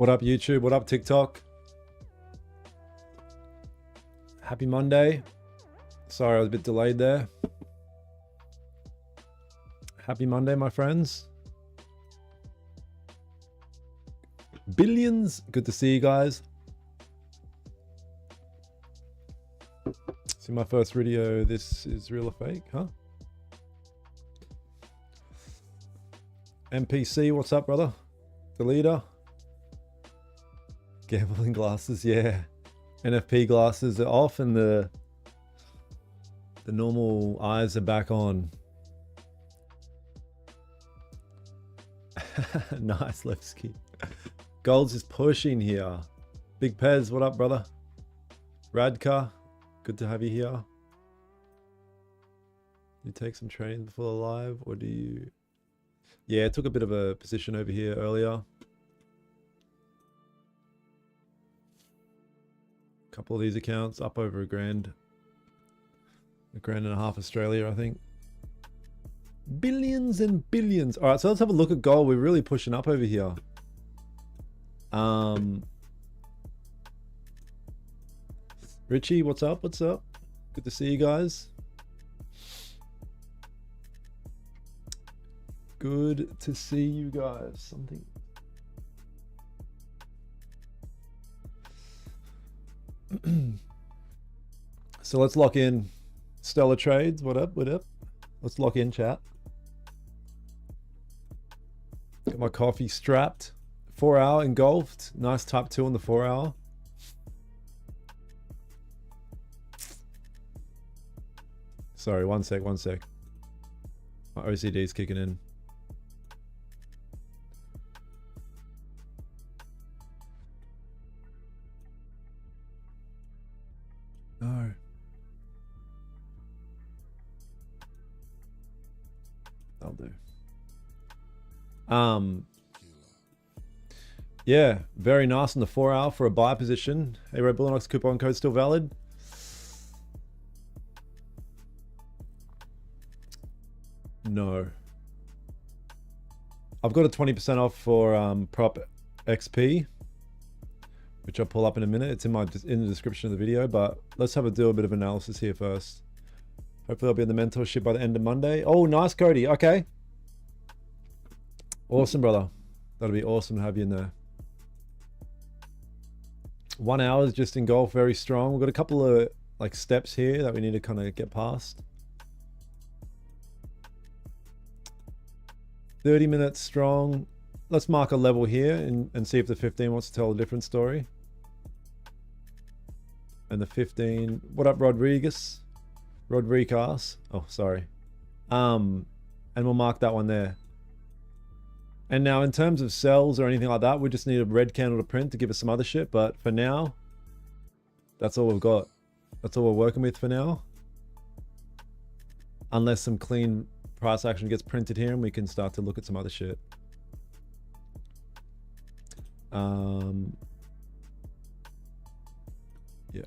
What up, YouTube? What up, TikTok? Happy Monday. Sorry, I was a bit delayed there. Happy Monday, my friends. Billions. Good to see you guys. See my first video. This is real or fake, huh? MPC, what's up, brother? The leader. Gambling glasses, yeah. NFP glasses are off and the normal eyes are back on. Nice, Levski. Golds is pushing here. Big Pez, what up, brother? Radka, good to have you here. Do you take some trains before the live, or do you... Yeah, I took a bit of a position over here earlier. Couple of these accounts up over a grand and a half Australia, I think. Billions and billions. All right, so let's have a look at gold. We're really pushing up over here. Richie, what's up? What's up? Good to see you guys. Good to see you guys. Something. So let's lock in Stellar Trades. What up? What up? Let's lock in, chat. Got my coffee strapped. 4 hour engulfed. Nice type 2 on the 4 hour. Sorry, one sec. My OCD is kicking in. No. I'll do. Yeah, very nice on the 4 hour for a buy position. Hey, Red Bull Inox coupon code still valid? No. I've got a 20% off for Prop XP, which I'll pull up in a minute. It's in the description of the video, but let's do a bit of analysis here first. Hopefully I'll be in the mentorship by the end of Monday. Oh, nice, Cody. Okay. Awesome, brother. That'll be awesome to have you in there. 1 hour is just in golf, very strong. We've got a couple of like steps here that we need to kind of get past. 30 minutes strong. Let's mark a level here and see if the 15 wants to tell a different story. And the 15, what up, Rodriguez? Rodriguez. Oh, sorry. And we'll mark that one there. And now in terms of sells or anything like that, we just need a red candle to print to give us some other shit. But for now, that's all we've got. That's all we're working with for now. Unless some clean price action gets printed here and we can start to look at some other shit. Yeah.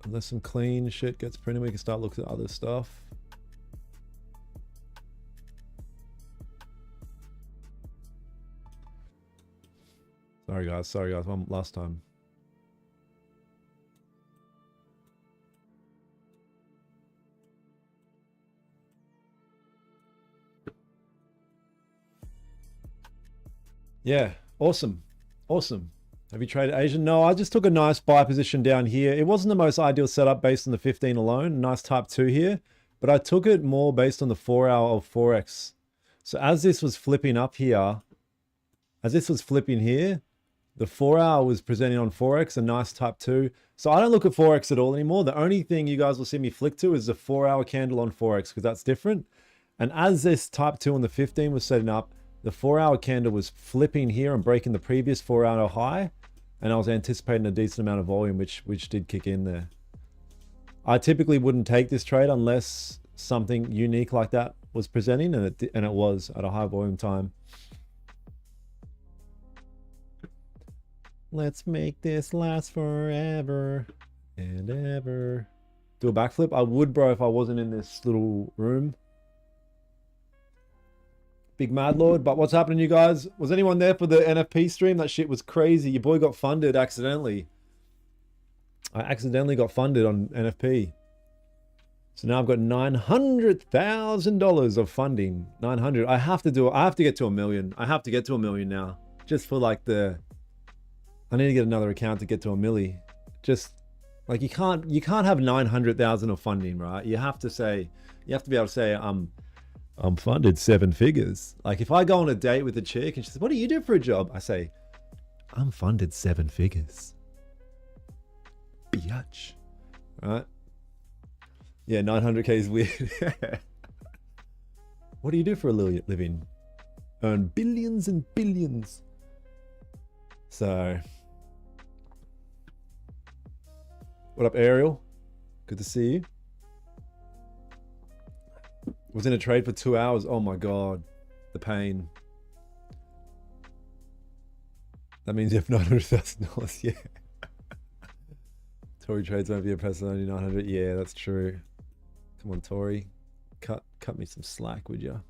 Unless some clean shit gets printed, we can start looking at other stuff. Sorry guys, one last time. Yeah, awesome. Have you traded Asian? No, I just took a nice buy position down here. It wasn't the most ideal setup based on the 15 alone. Nice type 2 here, but I took it more based on the 4 hour of Forex. So as this was flipping up here, the 4 hour was presenting on Forex, a nice type 2. So I don't look at Forex at all anymore. The only thing you guys will see me flick to is the 4 hour candle on Forex, because that's different. And as this type 2 on the 15 was setting up, the 4 hour candle was flipping here and breaking the previous 4 hour high. And I was anticipating a decent amount of volume, which did kick in there. I typically wouldn't take this trade unless something unique like that was presenting, and it was at a high volume time. Let's make this last forever and ever. Do a backflip? I would, bro, if I wasn't in this little room. Big Mad Lord. But what's happening, you guys? Was anyone there for the NFP stream? That shit was crazy. Your boy got funded accidentally. I accidentally got funded on NFP. So now I've got $900,000 of funding. 900. I have to do it. I have to get to 1 million. I have to get to 1 million now. Just for like the... I need to get another account to get to 1 milli. Just like you can't have 900,000 of funding, right? You have to say, you have to be able to say, I'm funded 7 figures. Like if I go on a date with a chick and she says, what do you do for a job? I say, I'm funded 7 figures. Biatch. Right? Yeah, 900K is weird. What do you do for a living? Earn billions and billions. So, what up, Ariel? Good to see you. Was in a trade for 2 hours. Oh my God, the pain. That means you have $900,000. Yeah. Tory trades won't be a person only 900. Yeah, that's true. Come on, Tory. Cut me some slack, would you?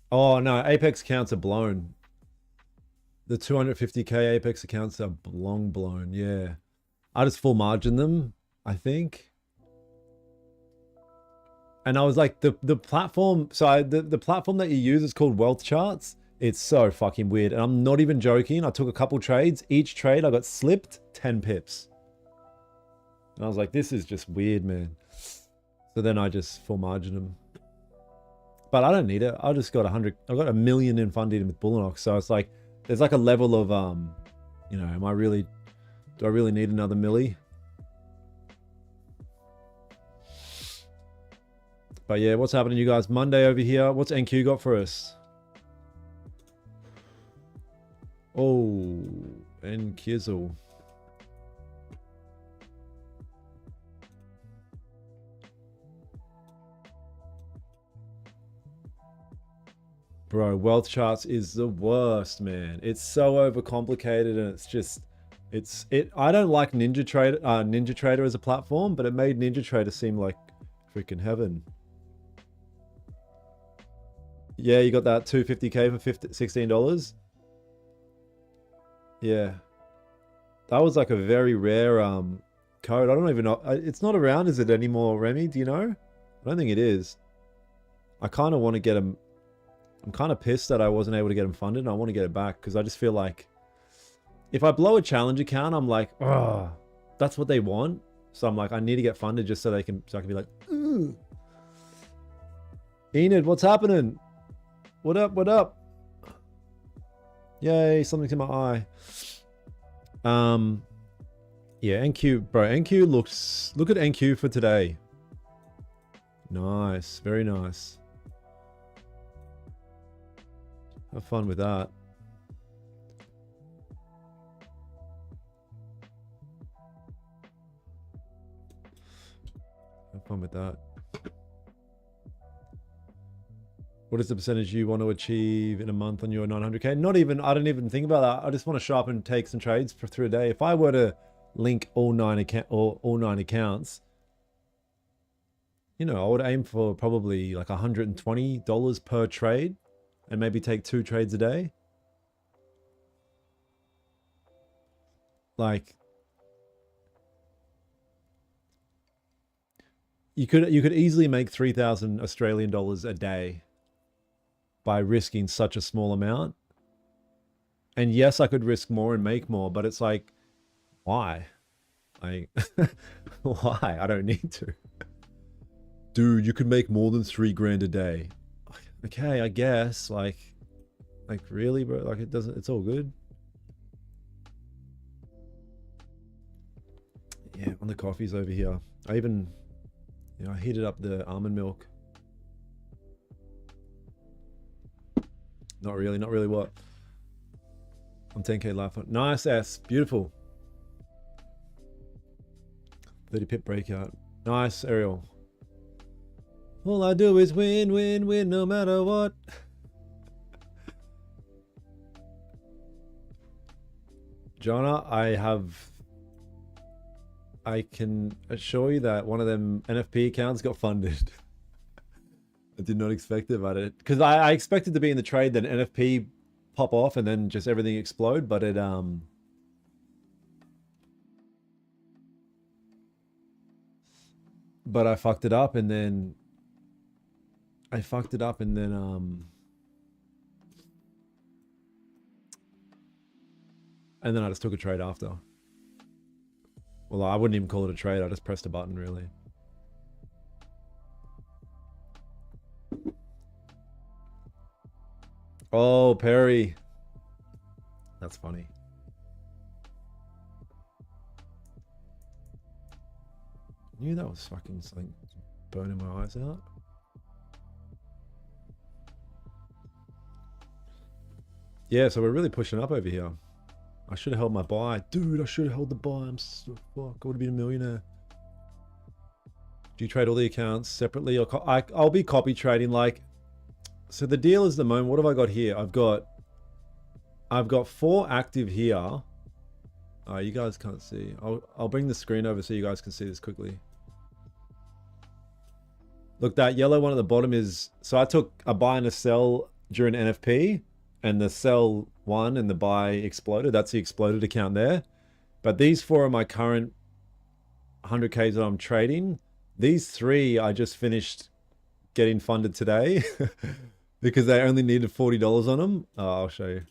Oh no, Apex accounts are blown. The 250K Apex accounts are long blown. Yeah, I just full margin them, I think. And I was like, the platform. So the platform that you use is called Wealth Charts. It's so fucking weird, and I'm not even joking. I took a couple trades. Each trade I got slipped 10 pips. And I was like, this is just weird, man. So then I just full margin them. But I don't need it. I just got 100. I got 1 million in funding with Bullinox. So it's like, there's like a level of, you know, do I really need another milli? But yeah, what's happening, you guys? Monday over here. What's NQ got for us? Oh, NQizzle. Bro, Wealth Charts is the worst, man. It's so overcomplicated, and it's just, I don't like Ninja Trader as a platform, but it made Ninja Trader seem like freaking heaven. Yeah, you got that 250K for $16. Yeah, that was like a very rare code. I don't even know. It's not around, is it anymore, Remy? Do you know? I don't think it is. I kind of want to get them. I'm kind of pissed that I wasn't able to get them funded, and I want to get it back because I just feel like if I blow a challenge account, I'm like, oh, that's what they want. So I'm like, I need to get funded just so I can be like, ooh. Enid, what's happening? What up? What up? Yay, something's in my eye. Yeah, NQ, bro. NQ looks. Look at NQ for today. Nice, very nice. Have fun with that. Have fun with that. What is the percentage you want to achieve in a month on your 900K? Not even, I don't even think about that. I just want to show up and take some trades through a day. If I were to link all nine accounts, you know, I would aim for probably like $120 per trade and maybe take 2 trades a day. Like, you could easily make 3,000 Australian dollars a day by risking such a small amount. And yes, I could risk more and make more, but it's like, why? Why? I don't need to. Dude, you could make more than 3 grand a day. Okay, I guess. Like really, bro? Like it doesn't, it's all good. Yeah, on the coffees over here. I even, you know, I heated up the almond milk. Not really what? I'm 10K life on. Nice S, beautiful. 30 pip breakout. Nice, Ariel. All I do is win, win, win, no matter what. Jonah, I have I can assure you that one of them NFP accounts got funded. I did not expect it, but it, because I expected to be in the trade, then NFP pop off and then just everything explode, but it but I fucked it up, and then and then I just took a trade after. Well, I wouldn't even call it a trade. I just pressed a button, really. Oh, Perry. That's funny. I knew that was fucking something burning my eyes out. Yeah, so we're really pushing up over here. I should have held my buy. Dude, I should have held the buy. I'm so fuck. I would have been a millionaire. Do you trade all the accounts separately? Or I'll be copy trading. Like, so the deal is the moment. What have I got here? I've got 4 active here. You guys can't see. I'll bring the screen over so you guys can see this quickly. Look, that yellow one at the bottom is, so I took a buy and a sell during NFP, and the sell one and the buy exploded. That's the exploded account there. But these 4 are my current 100Ks that I'm trading. These 3 I just finished getting funded today because they only needed $40 on them. I'll show you.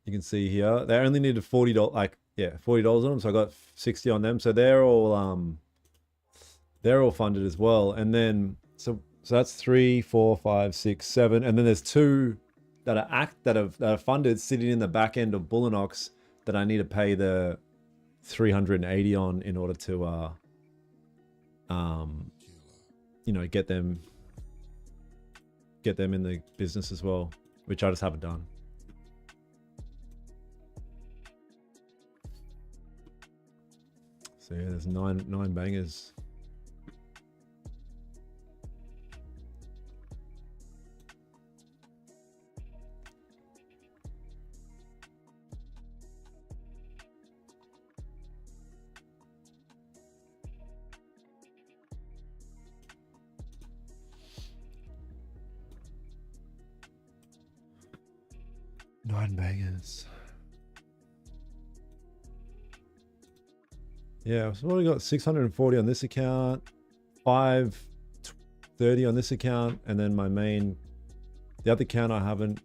You can see here, they only needed $40, like, yeah, $40 on them. So I got 60 on them. So they're all funded as well. And then, so that's 3, 4, 5, 6, 7. And then there's 2 that are funded sitting in the back end of Bullinox that I need to pay the 380 on in order to, you know, get them in the business as well, which I just haven't done. So yeah, there's nine bangers. Nine bangers. Yeah, so what we got? 640 on this account, 530 on this account, and then my main, the other account I haven't.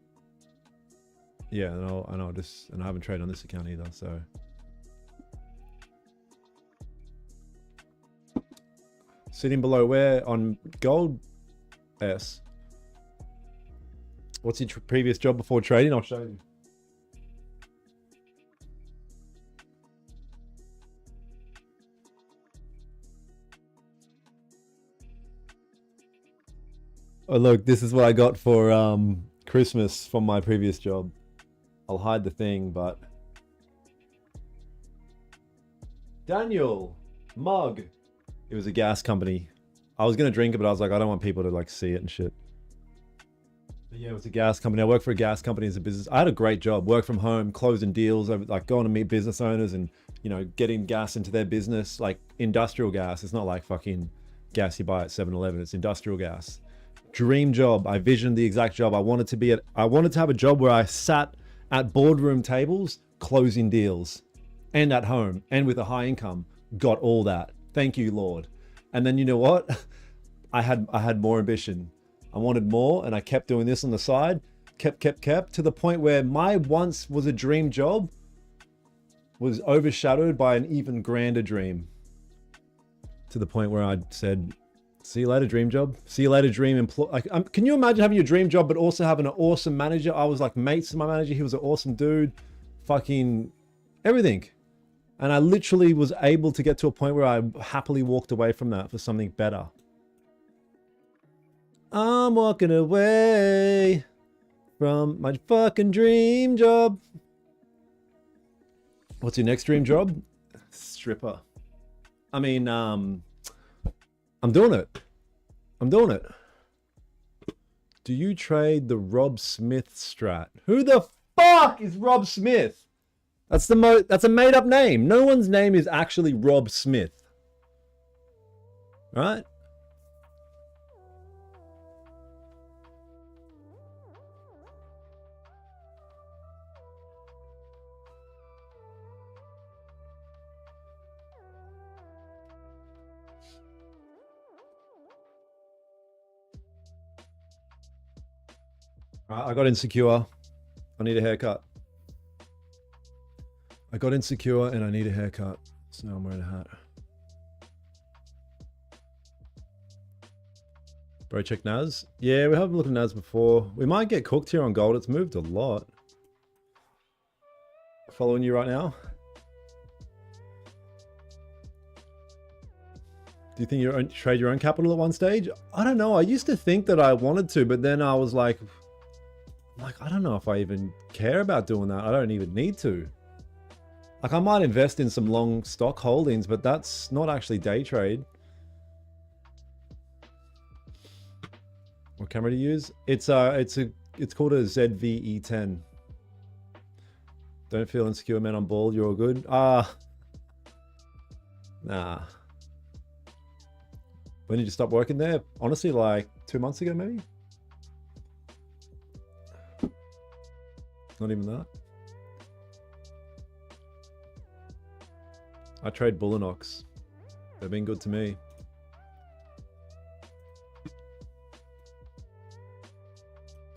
Yeah, and I haven't traded on this account either. So sitting below where on Gold S. What's your previous job before trading? I'll show you. Oh, look, this is what I got for Christmas from my previous job. I'll hide the thing, but... Daniel, mug. It was a gas company. I was going to drink it, but I was like, I don't want people to like see it and shit. But yeah, it was a gas company. I worked for a gas company as a business. I had a great job. Work from home, closing deals, like going to meet business owners and, you know, getting gas into their business, like industrial gas. It's not like fucking gas you buy at 7-Eleven. It's industrial gas. Dream job. I visioned the exact job I wanted to be at. I wanted to have a job where I sat at boardroom tables closing deals, and at home and with a high income. Got all that. Thank you, Lord. And then you know what? I had more ambition. I wanted more, and I kept doing this on the side. Kept to the point where my once was a dream job was overshadowed by an even grander dream. To the point where I said, see you later, dream job. See you later, dream employee. Like, can you imagine having your dream job, but also having an awesome manager? I was like mates with my manager. He was an awesome dude. Fucking everything. And I literally was able to get to a point where I happily walked away from that for something better. I'm walking away from my fucking dream job. What's your next dream job? Stripper. I mean, I'm doing it. I'm doing it. Do you trade the Rob Smith strat? Who the fuck is Rob Smith? That's a made up name. No one's name is actually Rob Smith. Right? I got insecure. I need a haircut. I got insecure and I need a haircut. So now I'm wearing a hat. Bro, check Naz. Yeah, we haven't looked at Naz before. We might get cooked here on gold. It's moved a lot. Following you right now. Do you think you trade your own capital at one stage? I don't know. I used to think that I wanted to, but then I was like, I don't know if I even care about doing that. I don't even need to. Like, I might invest in some long stock holdings, but that's not actually day trade. What camera to use? It's called a ZV-E10. Don't feel insecure, man. I'm bald. You're all good. Nah. When did you stop working there? Honestly, like 2 months ago, maybe. Not even that. I trade Bullinox. They've been good to me.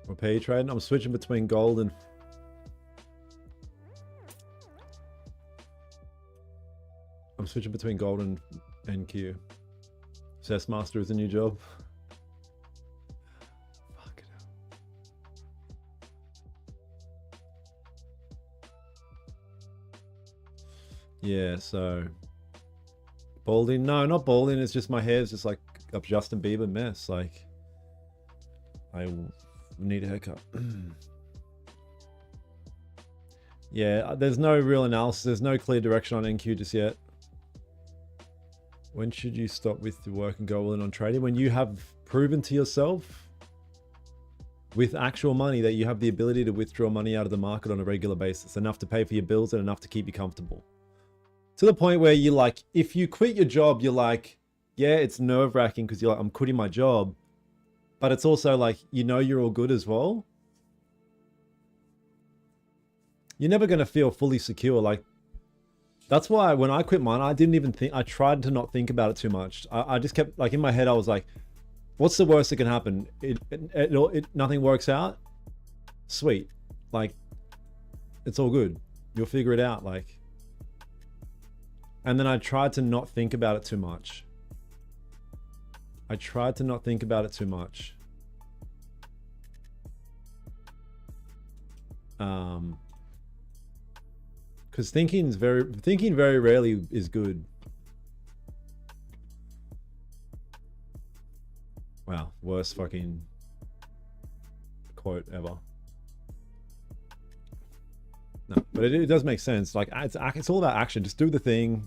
What pair you trading? I'm switching between gold and... I'm switching between gold and NQ. Cessmaster is a new job. Fuck it up. Yeah, so... Balding? No, not balding. It's just my hair's just like a Justin Bieber mess. Like, I need a haircut. Yeah, there's no real analysis. There's no clear direction on NQ just yet. When should you stop with the work and go all in on trading? When you have proven to yourself with actual money that you have the ability to withdraw money out of the market on a regular basis, enough to pay for your bills and enough to keep you comfortable. To the point where you like, if you quit your job, you're like, yeah, it's nerve wracking because you're like, I'm quitting my job. But it's also like, you know, you're all good as well. You're never going to feel fully secure. Like, that's why when I quit mine, I didn't even think, I tried to not think about it too much. I just kept, like, in my head, I was like, what's the worst that can happen? Nothing works out? Sweet. Like, it's all good. You'll figure it out. Like, and then I tried to not think about it too much. Because thinking very rarely is good. Wow, worst fucking quote ever. No, but it does make sense. Like, it's all about action. Just do the thing,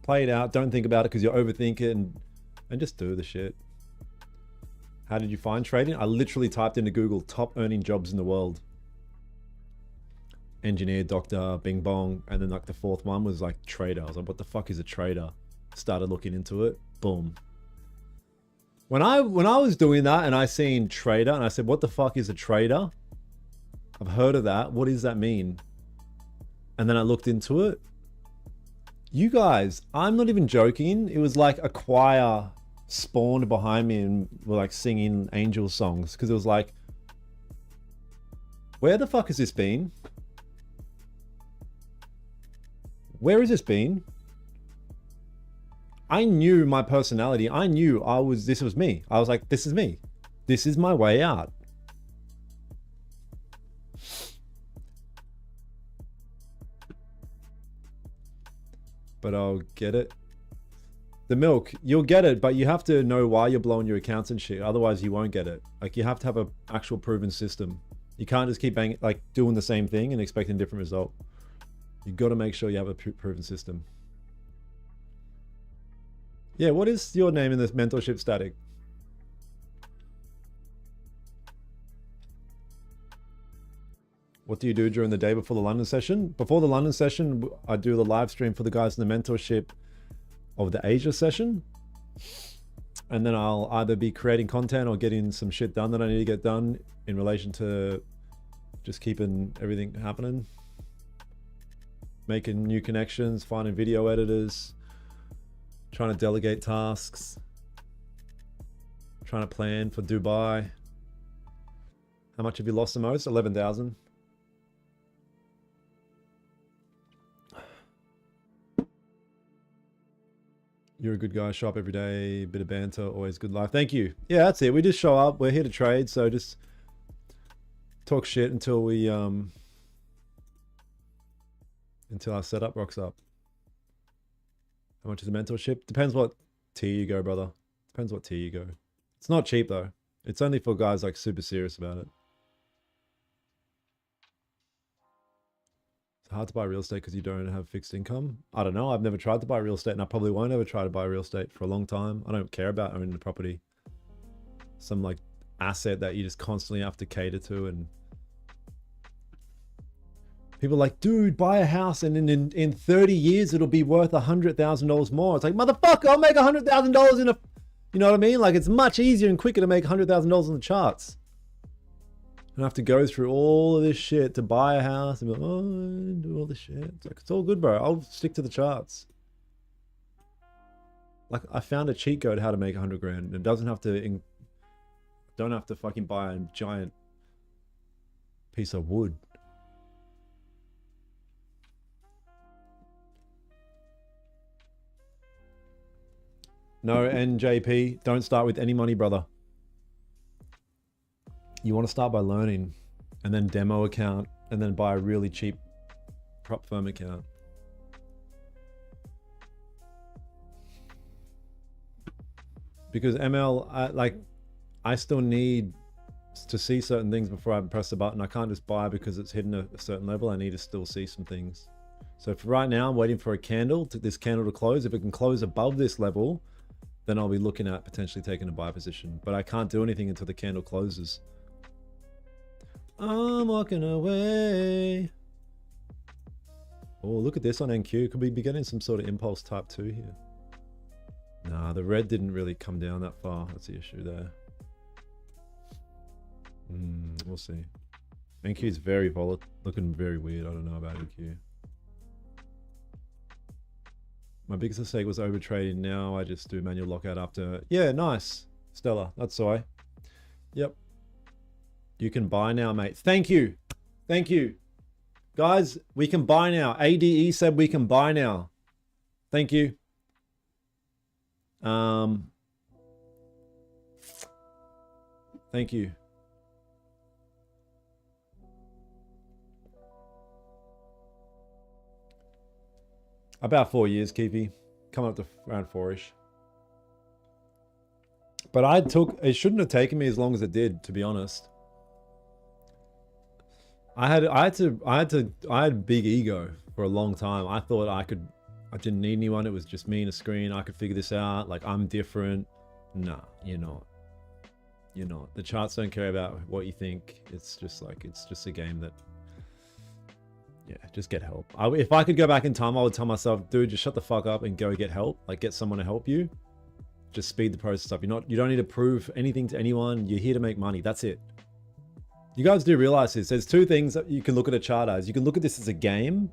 play it out. Don't think about it because you overthink it, and just do the shit. How did you find trading? I literally typed into Google top earning jobs in the world. Engineer, doctor, bing bong, and then like the fourth one was like trader. I was like, what the fuck is a trader? Started looking into it. Boom. When I was doing that and I seen trader and I said, what the fuck is a trader? I've heard of that. What does that mean? And then I looked into it. You guys, I'm not even joking. It was like a choir spawned behind me and were like singing angel songs because it was like, where the fuck has this been? Where has this been? I knew my personality. I knew this was me. I was like, this is me. This is my way out. But I'll get it. The milk, you'll get it, but you have to know why you're blowing your accounts and shit. Otherwise you won't get it. Like, you have to have an actual proven system. You can't just keep doing the same thing and expecting a different result. You got to make sure you have a proven system. Yeah, what is your name in this mentorship static? What do you do during the day before the London session? Before the London session, I do the live stream for the guys in the mentorship of the Asia session. And then I'll either be creating content or getting some shit done that I need to get done in relation to just keeping everything happening. Making new connections, finding video editors, trying to delegate tasks, trying to plan for Dubai. How much have you lost the most? 11,000. You're a good guy. Show up every day. Bit of banter. Always good life. Thank you. Yeah, that's it. We just show up. We're here to trade. So just talk shit until we until our setup rocks up. How much is the mentorship? Depends what tier you go, brother. Depends what tier you go. It's not cheap though. It's only for guys like super serious about it. Hard to buy real estate because you don't have fixed income. I don't know. I've never tried to buy real estate, and I probably won't ever try to buy real estate for a long time. I don't care about owning the property. Some like asset that you just constantly have to cater to, and people are like, dude, buy a house and in 30 years it'll be worth $100,000 more. It's like, motherfucker, I'll make $100,000 in a, you know what I mean? Like, it's much easier and quicker to make $100,000 on the charts. I don't have to go through all of this shit to buy a house and be like, oh, do all this shit. It's like, it's all good, bro. I'll stick to the charts. Like, I found a cheat code how to make 100 grand. It doesn't have to, don't have to fucking buy a giant piece of wood. No, NJP, don't start with any money, brother. You want to start by learning, and then demo account, and then buy a really cheap prop firm account. Because ML, I still need to see certain things before I press the button. I can't just buy because it's hidden at a certain level. I need to still see some things. So for right now, I'm waiting for a candle, this candle to close. If it can close above this level, then I'll be looking at potentially taking a buy position. But I can't do anything until the candle closes. I'm walking away. Oh, look at this on NQ. Could we be getting some sort of impulse type 2 here? Nah, the red didn't really come down that far. That's the issue there. We'll see. NQ is very volatile, looking very weird. I don't know about NQ. My biggest mistake was overtrading. Now I just do manual lockout after. Yeah, nice. Stella, that's why. Yep. You can buy now, mate. Thank you. Thank you. Guys, we can buy now. ADE said we can buy now. Thank you. Thank you. About 4 years, Keepy. Coming up to around 4-ish. But it shouldn't have taken me as long as it did, to be honest. I had big ego for a long time. I thought I didn't need anyone. It was just me and a screen. I could figure this out. Like, I'm different. Nah, you're not. You're not. The charts don't care about what you think. It's just a game that, yeah, just get help. If I could go back in time, I would tell myself, dude, just shut the fuck up and go get help. Like, get someone to help you. Just speed the process up. You don't need to prove anything to anyone. You're here to make money. That's it. You guys do realize this. There's two things that you can look at a chart as. You can look at this as a game.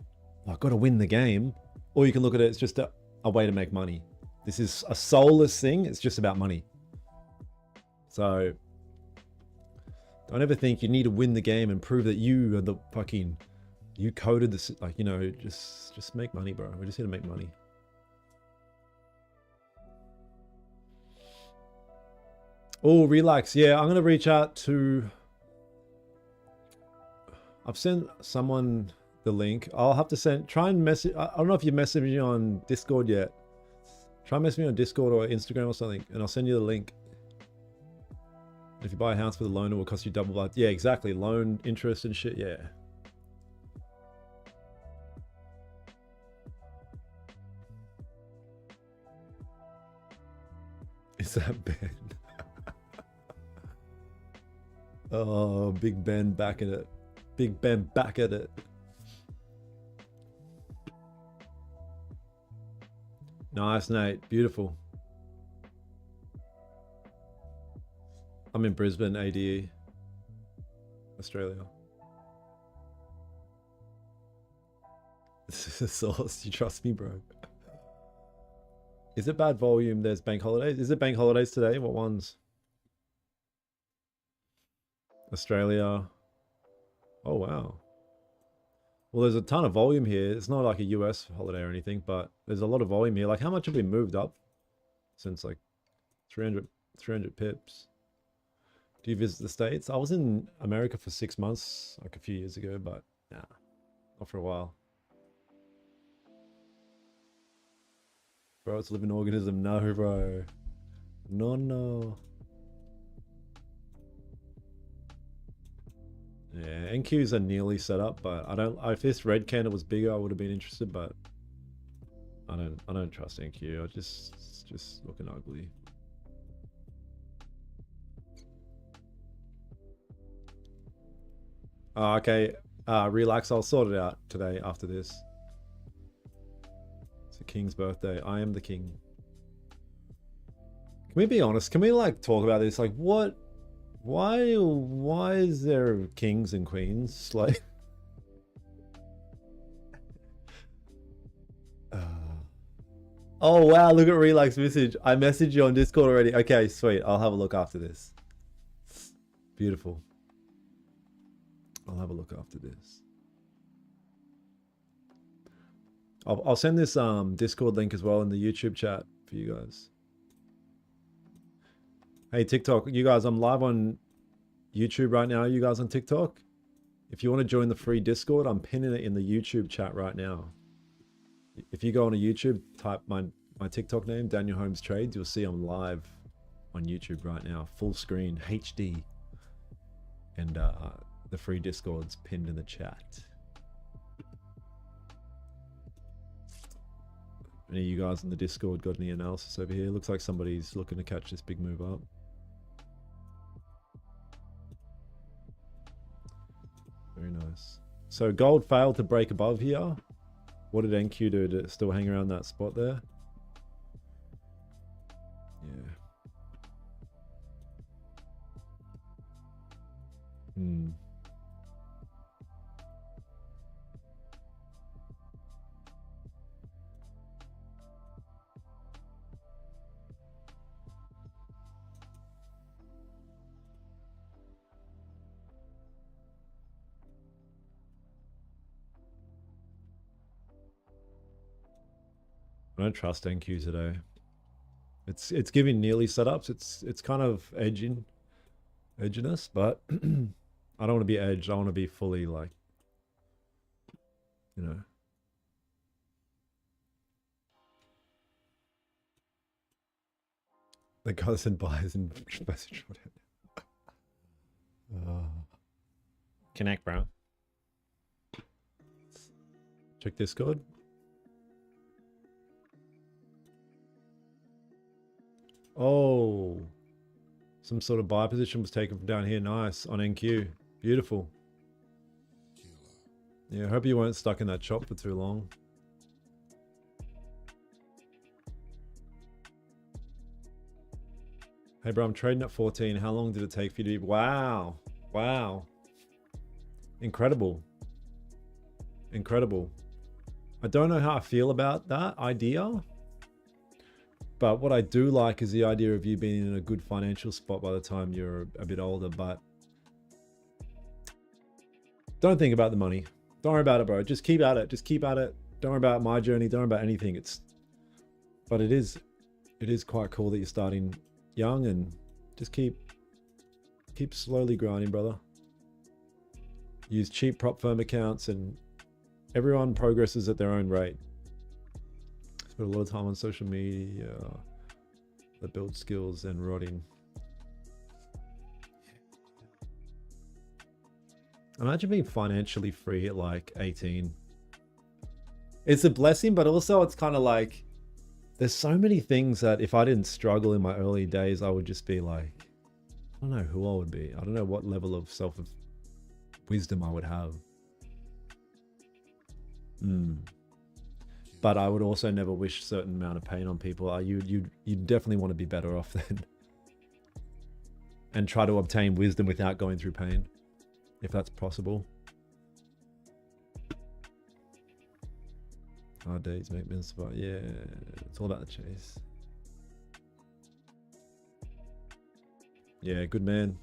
Oh, I've got to win the game. Or you can look at it as just a way to make money. This is a soulless thing. It's just about money. So don't ever think you need to win the game and prove that you are the fucking, you coded this, like, you know, just make money, bro. We're just here to make money. Oh, relax. Yeah, I'm going to reach out to, I've sent someone the link. I'll have to try and message. I don't know if you messaged me on Discord yet. Try and message me on Discord or Instagram or something, and I'll send you the link. If you buy a house with a loan, it will cost you double. Yeah, exactly. Loan interest and shit. Yeah. Is that Ben? Oh, Big Ben back in it. Big Ben back at it. Nice, Nate. Beautiful. I'm in Brisbane, ADE, Australia. This is a source. You trust me, bro? Is it bad volume? There's bank holidays. Is it bank holidays today? What ones? Australia. Oh, wow. Well, there's a ton of volume here. It's not like a US holiday or anything, but there's a lot of volume here. Like, how much have we moved up since like 300 pips? Do you visit the States? I was in America for 6 months, like a few years ago, but nah, not for a while. Bro, it's a living organism. No, bro. No. Yeah, NQs are nearly set up, but if this red candle was bigger, I would have been interested, but I don't trust NQ. It's just looking ugly. Oh, okay. Relax. I'll sort it out today after this. It's the king's birthday. I am the king. Can we be honest? Can we like talk about this? Like, what? Why is there kings and queens? Like, oh wow, look at Relax message. I messaged you on Discord already. Okay, sweet. I'll have a look after this. Beautiful. I'll have a look after this. I'll send this Discord link as well in the YouTube chat for you guys. Hey TikTok, you guys, I'm live on YouTube right now. You guys on TikTok? If you want to join the free Discord, I'm pinning it in the YouTube chat right now. If you go on a YouTube, type my TikTok name, Daniel Holmes Trades, you'll see I'm live on YouTube right now, full screen, HD. And the free Discord's pinned in the chat. Any of you guys in the Discord got any analysis over here? Looks like somebody's looking to catch this big move up. Very nice. So gold failed to break above here. What did NQ do to still hang around that spot there? Yeah. I don't trust NQ today. It's giving nearly setups. It's kind of edginess, but I don't want to be edged. I want to be fully like, you know. The guys and buyers and message. Connect, bro. Check Discord. Oh, some sort of buy position was taken from down here. Nice on NQ. Beautiful. Yeah, I hope you weren't stuck in that chop for too long. Hey bro, I'm trading at 14. How long did it take for you to be? Wow. Wow. Incredible. Incredible. I don't know how I feel about that idea. But what I do like is the idea of you being in a good financial spot by the time you're a bit older. But don't think about the money. Don't worry about it, bro. Just keep at it. Just keep at it. Don't worry about my journey. Don't worry about anything. But it is quite cool that you're starting young and just keep slowly grinding, brother. Use cheap prop firm accounts and everyone progresses at their own rate. Spend a lot of time on social media that build skills and rotting. Imagine being financially free at like 18. It's a blessing, but also it's kind of like there's so many things that if I didn't struggle in my early days, I would just be like, I don't know who I would be. I don't know what level of wisdom I would have. But I would also never wish certain amount of pain on people. You definitely want to be better off then. And try to obtain wisdom without going through pain, if that's possible. Hard days make men survive. Yeah, it's all about the chase. Yeah, good man.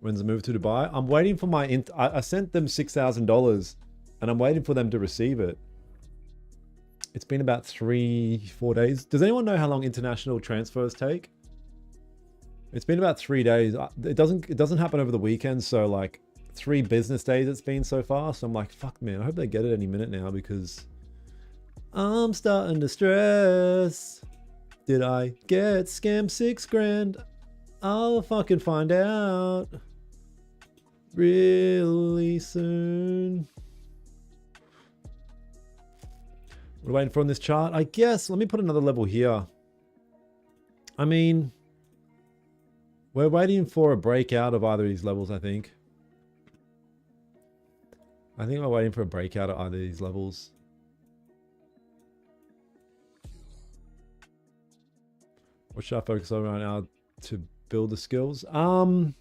When's the move to Dubai? I'm waiting for my... I sent them $6,000 and I'm waiting for them to receive it. It's been about 3-4 days. Does anyone know how long international transfers take? It's been about 3 days. It doesn't happen over the weekend, so like 3 business days it's been so far. So I'm like, fuck man, I hope they get it any minute now because I'm starting to stress. Did I get scammed $6,000? I'll fucking find out really soon. We're waiting for on this chart. I guess, let me put another level here. I mean, we're waiting for a breakout of either of these levels, I think. I think we're waiting for a breakout of either of these levels. What should I focus on right now to build the skills? What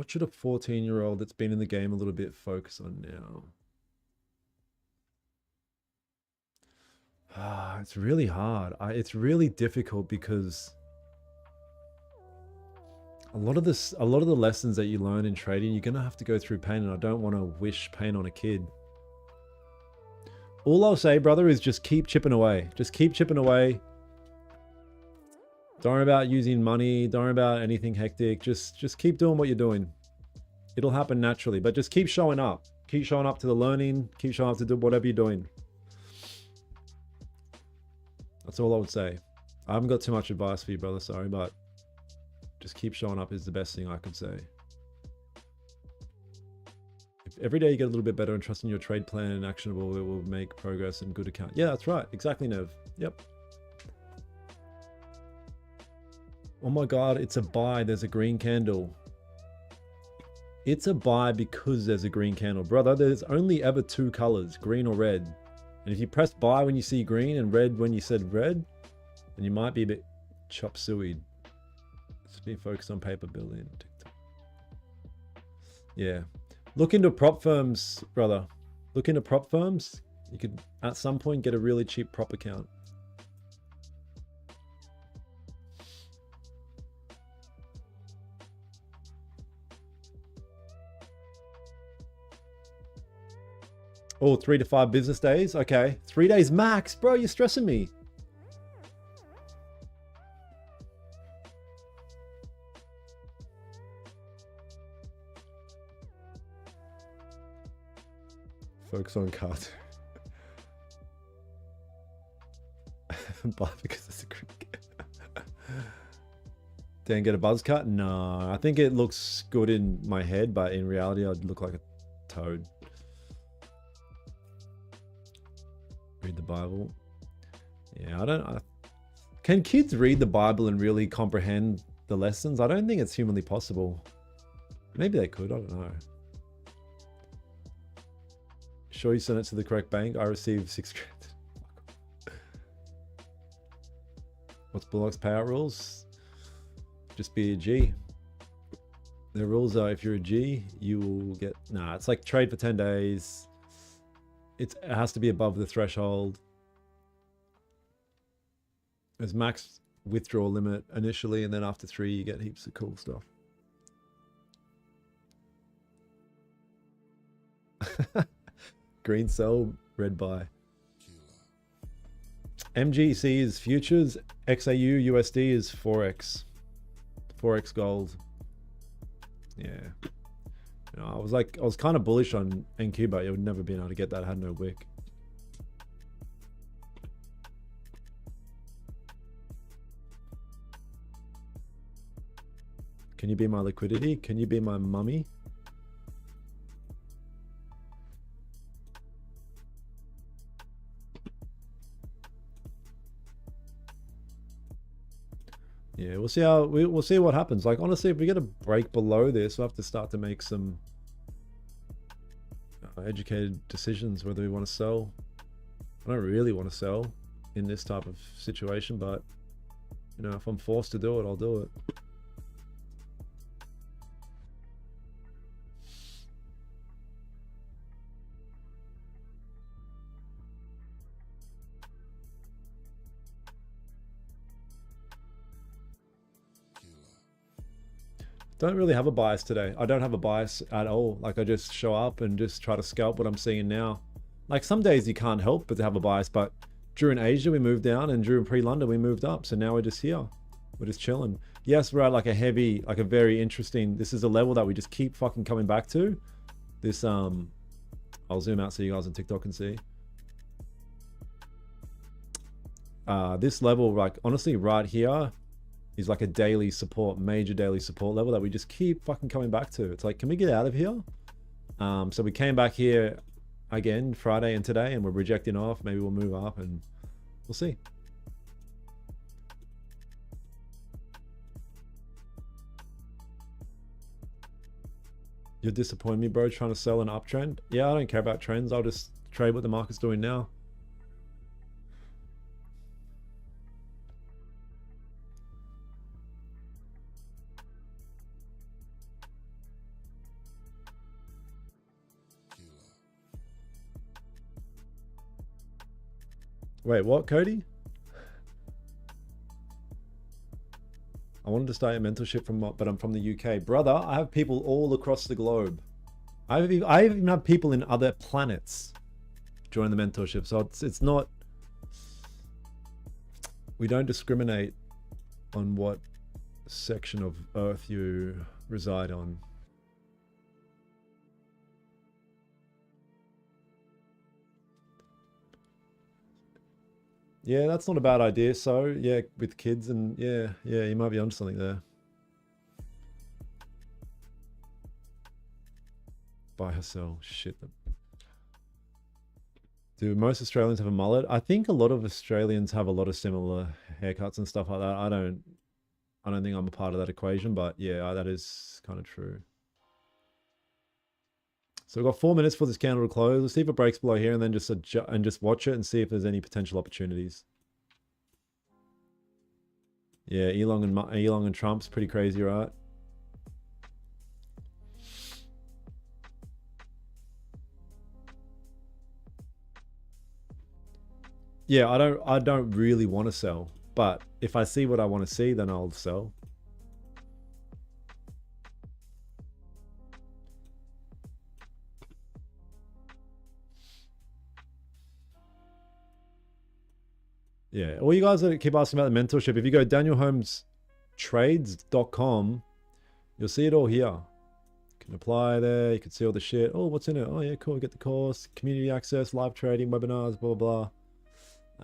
should a 14-year-old that's been in the game a little bit focus on now? It's really hard. It's really difficult because a lot of the lessons that you learn in trading, you're gonna have to go through pain, and I don't want to wish pain on a kid. All I'll say, brother, is just keep chipping away. Just keep chipping away. Don't worry about using money. Don't worry about anything hectic. Just keep doing what you're doing. It'll happen naturally, but just keep showing up. Keep showing up to the learning. Keep showing up to do whatever you're doing. That's all I would say. I haven't got too much advice for you, brother. Sorry, but just keep showing up is the best thing I could say. If every day you get a little bit better and trusting your trade plan and actionable, it will make progress and good account. Yeah, that's right. Exactly, Nev. Yep. Oh my God, it's a buy. There's a green candle. It's a buy because there's a green candle. Brother, there's only ever 2 colors, green or red. And if you press buy when you see green and red when you said red, then you might be a bit chop sueyed. Just be focused on paper building. Yeah. Look into prop firms, brother. Look into prop firms. You could at some point get a really cheap prop account. Oh, 3 to 5 business days. Okay. 3 days max. Bro, you're stressing me. Focus on cards. Buy because it's a creek. Didn't get a buzz cut? No. I think it looks good in my head, but in reality, I'd look like a toad. Read the Bible. Yeah, can kids read the Bible and really comprehend the lessons? I don't think it's humanly possible. Maybe they could, I don't know. Sure you sent it to the correct bank? I received $6,000. What's Bullock's payout rules? Just be a G. The rules are if you're a G, you will get... Nah, it's like trade for 10 days. It has to be above the threshold. There's max withdrawal limit initially, and then after 3 you get heaps of cool stuff. Green sell, red buy. MGC is futures, XAU USD is Forex. Forex gold. Yeah. You know, I was kind of bullish on NQ, but you would never been able to get that. I had no wick. Can you be my liquidity? Can you be my mummy? Yeah, we'll see how we'll see what happens. Like honestly, if we get a break below this, we'll have to start to make some educated decisions whether we want to sell. I don't really want to sell in this type of situation, but you know, if I'm forced to do it, I'll do it. Don't really have a bias today. I don't have a bias at all. Like I just show up and just try to scalp what I'm seeing now. Like some days you can't help but to have a bias, but during Asia we moved down and during pre-London we moved up. So now we're just here. We're just chilling. Yes, we're at like a heavy, like a very interesting, this is a level that we just keep fucking coming back to. This, I'll zoom out so you guys on TikTok can see. This level, like honestly right here, is like a daily support, major daily support level that we just keep fucking coming back to. It's like, can we get out of here? So we came back here again Friday and today, and we're rejecting off. Maybe we'll move up and we'll see. You're disappointing me, bro, trying to sell an uptrend. Yeah, I don't care about trends. I'll just trade what the market's doing now. Wait, what, Cody? I wanted to start a mentorship but I'm from the UK. Brother, I have people all across the globe. I even have people in other planets join the mentorship. So it's not, we don't discriminate on what section of Earth you reside on. Yeah, that's not a bad idea. So yeah, with kids and yeah, you might be onto something there. Buy or sell, shit. Do most Australians have a mullet? I think a lot of Australians have a lot of similar haircuts and stuff like that. I don't think I'm a part of that equation, but yeah, that is kind of true. So we've got 4 minutes for this candle to close. Let's see if it breaks below here and then just watch it and see if there's any potential opportunities. Yeah, Elon and Trump's pretty crazy, right? Yeah, I don't really want to sell, but if I see what I want to see, then I'll sell. Yeah, all you guys that keep asking about the mentorship, if you go danielholmestrades.com, you'll see it all here. You can apply there, you can see all the shit. Oh, what's in it? Oh yeah, cool, get the course, community access, live trading, webinars, blah, blah,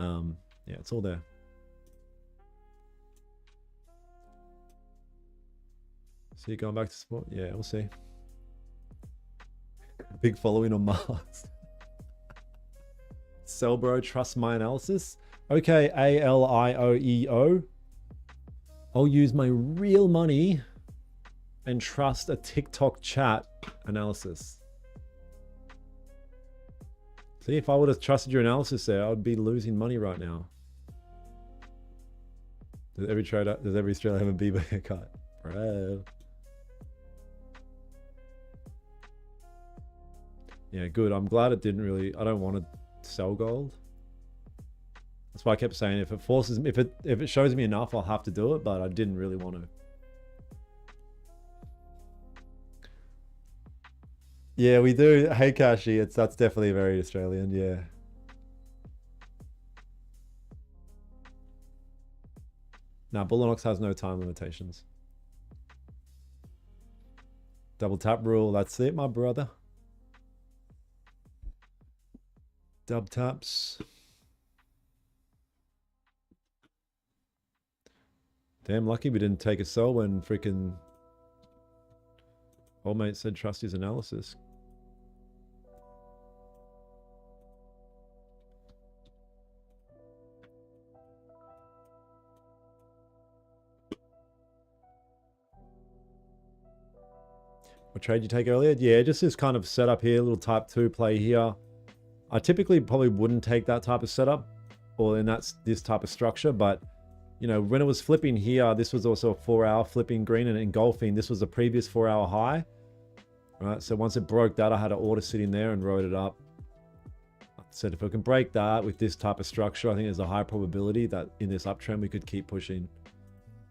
blah. Yeah, it's all there. See, going back to sport? Yeah, we'll see. Big following on Mars. Sell, bro, trust my analysis. Okay, ALIOEO. I'll use my real money and trust a TikTok chat analysis. See, if I would have trusted your analysis there, I would be losing money right now. Does every Australian have a Bieber haircut? Bro. Yeah, good. I'm glad it didn't really. I don't want to sell gold. That's why I kept saying if it forces me, if it shows me enough, I'll have to do it. But I didn't really want to. Yeah, we do. Hey, Kashi, that's definitely very Australian. Yeah. Now, Bullinox has no time limitations. Double tap rule. That's it, my brother. Dub taps. Damn lucky we didn't take a sell when freaking old mate said trust his analysis. What trade you take earlier? Yeah, just this kind of setup here, little type 2 play here. I typically probably wouldn't take that type of setup or in this type of structure, but you know, when it was flipping here, this was also a 4-hour flipping green and engulfing. This was the previous 4-hour high, right? So once it broke that, I had an order sitting there and wrote it up. I said, if we can break that with this type of structure, I think there's a high probability that in this uptrend, we could keep pushing,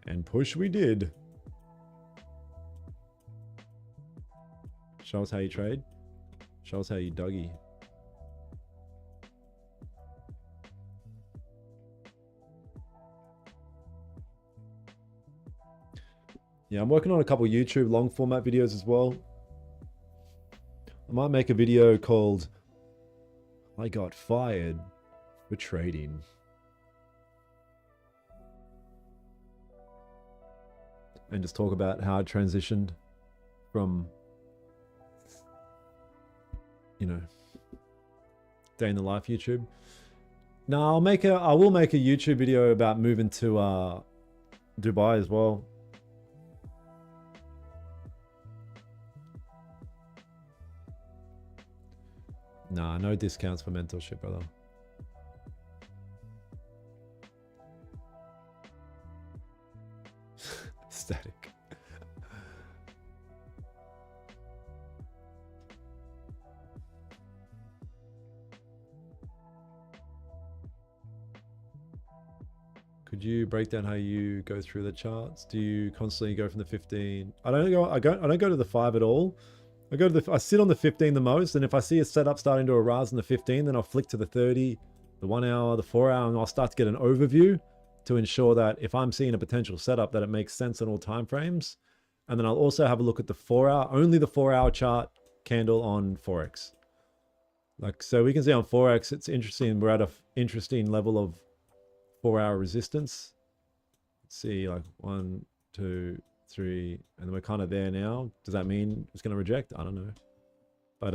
and push we did. Show us how you trade. Show us how you Dougie. Yeah, I'm working on a couple YouTube long format videos as well. I might make a video called I Got Fired for Trading. And just talk about how I transitioned from, you know, day in the life YouTube. No, I will make a YouTube video about moving to Dubai as well. Nah, no discounts for mentorship, brother. Static. Could you break down how you go through the charts? Do you constantly go from the 15? I don't go to the 5 at all. I sit on the 15 the most, and if I see a setup starting to arouse in the 15, then I'll flick to the 30, the 1 hour, the 4 hour, and I'll start to get an overview to ensure that if I'm seeing a potential setup, that it makes sense in all time frames. And then I'll also have a look at the 4 hour, only the 4 hour chart candle on Forex. Like, so we can see on Forex, it's interesting. We're at an interesting level of 4 hour resistance. Let's see, like 1, 2, 3, and we're kind of there now. Does that mean it's going to reject? I don't know. But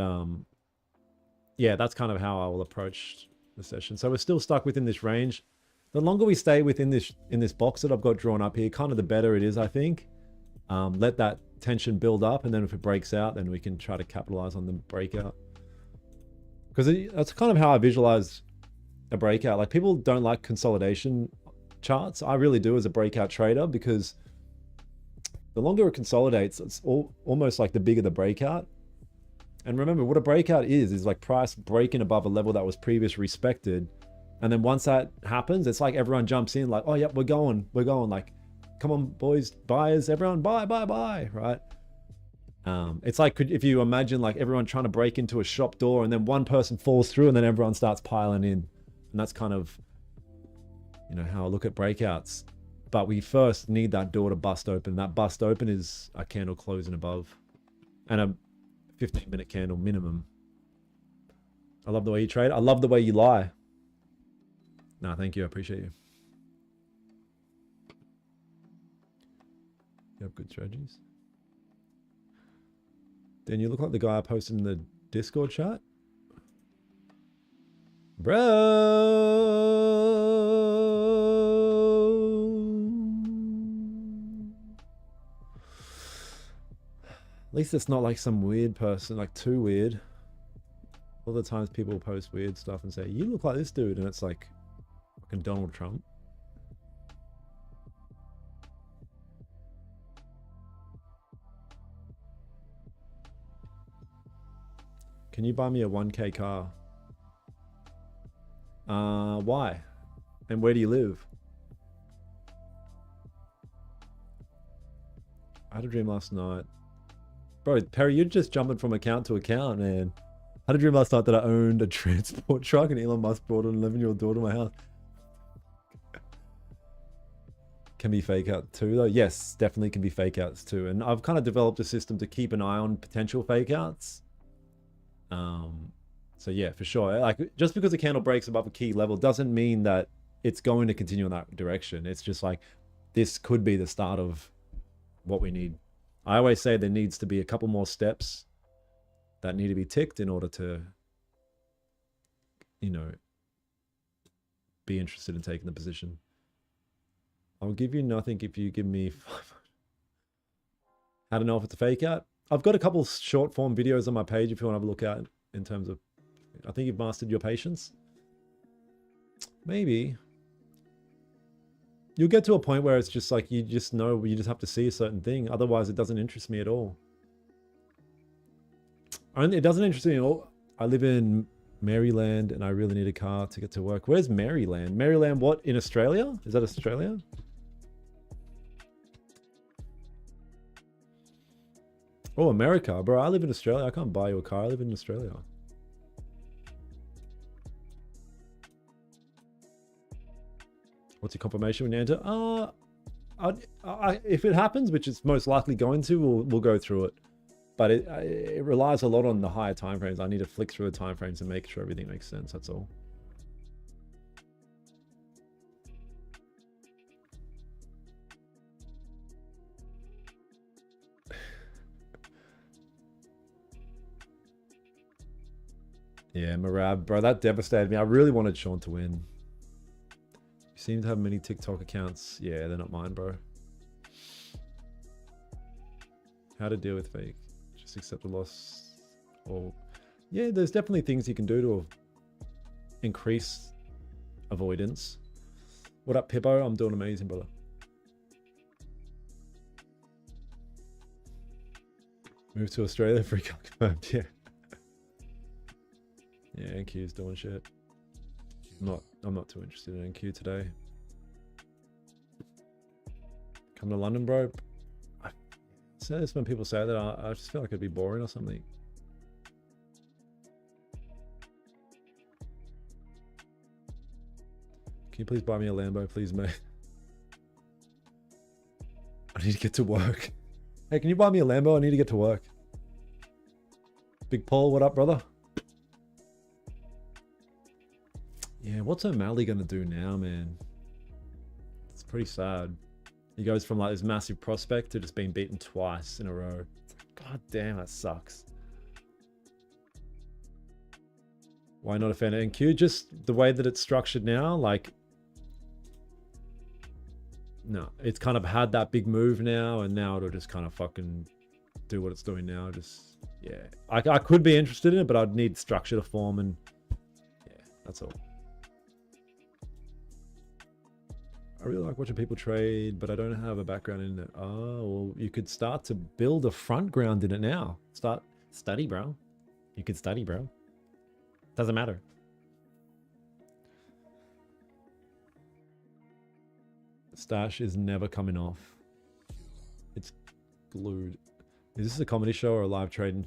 yeah, that's kind of how I will approach the session. So we're still stuck within this range. The longer we stay within this box that I've got drawn up here, kind of the better it is, I think. Let that tension build up, and then if it breaks out, then we can try to capitalize on the breakout. Because that's kind of how I visualize a breakout. Like, people don't like consolidation charts. I really do as a breakout trader, because the longer it consolidates, it's almost like the bigger the breakout. And remember, what a breakout is like price breaking above a level that was previously respected. And then once that happens, it's like everyone jumps in like, oh, yep, we're going. Like, come on, boys, buyers, everyone, buy, right? It's like, if you imagine like everyone trying to break into a shop door, and then one person falls through, and then everyone starts piling in. And that's kind of, you know, how I look at breakouts. But we first need that door to bust open. That bust open is a candle closing above, and a 15-minute candle minimum. I love the way you trade. I love the way you lie. No, thank you. I appreciate you. You have good strategies. Dan, you look like the guy I posted in the Discord chat. At least it's not like some weird person, like too weird. All the times people post weird stuff and say, you look like this dude, and it's like fucking Donald Trump. Can you buy me a 1K car? Why? And where do you live? I had a dream last night. Bro, Perry, you're just jumping from account to account, man. I had a dream last night that I owned a transport truck, and Elon Musk brought an 11-year-old daughter to my house. Can be fake out too, though. Yes, definitely can be fake outs too. And I've kind of developed a system to keep an eye on potential fake outs. So yeah, for sure. Like, just because a candle breaks above a key level doesn't mean that it's going to continue in that direction. It's just like, this could be the start of what we need. I always say there needs to be a couple more steps that need to be ticked in order to, you know, be interested in taking the position. I'll give you nothing if you give me 500. How to know if it's a fake out? I've got a couple short form videos on my page if you want to have a look at in terms of, I think you've mastered your patience. Maybe. You'll get to a point where it's just like, you just know, you just have to see a certain thing. Otherwise it doesn't interest me at all. It doesn't interest me at all. I live in Maryland and I really need a car to get to work. Where's Maryland? Maryland, what, in Australia? Is that Australia? Oh, America. Bro, I live in Australia. I can't buy you a car. I live in Australia. What's your confirmation when you enter? If it happens, which it's most likely going to, we'll go through it. But it relies a lot on the higher timeframes. I need to flick through the timeframes and make sure everything makes sense. That's all. Yeah, Marab, bro, that devastated me. I really wanted Sean to win. You seem to have many TikTok accounts. Yeah, they're not mine, bro. How to deal with fake? Just accept the loss. Or yeah, there's definitely things you can do to increase avoidance. What up, Pippo? I'm doing amazing, brother. Move to Australia, free confirmed. Yeah. Yeah, NQ's doing shit. I'm not too interested in NQ today. Come to London, bro. I say this when people say that, I just feel like it'd be boring or something. Can you please buy me a Lambo, please, mate? I need to get to work. Hey, can you buy me a Lambo? I need to get to work. Big Paul, what up, brother? Yeah, what's O'Malley gonna do now, man? It's pretty sad. He goes from like this massive prospect to just being beaten twice in a row. God damn, that sucks. Why not a fan of NQ? Just the way that it's structured now, like... No, it's kind of had that big move now, and now it'll just kind of fucking do what it's doing now. Just, yeah. I could be interested in it, but I'd need structure to form, and... Yeah, that's all. I really like watching people trade, but I don't have a background in it. Oh, well, you could start to build a front ground in it now. Study, bro. You could study, bro. Doesn't matter. Stash is never coming off. It's glued. Is this a comedy show or a live trading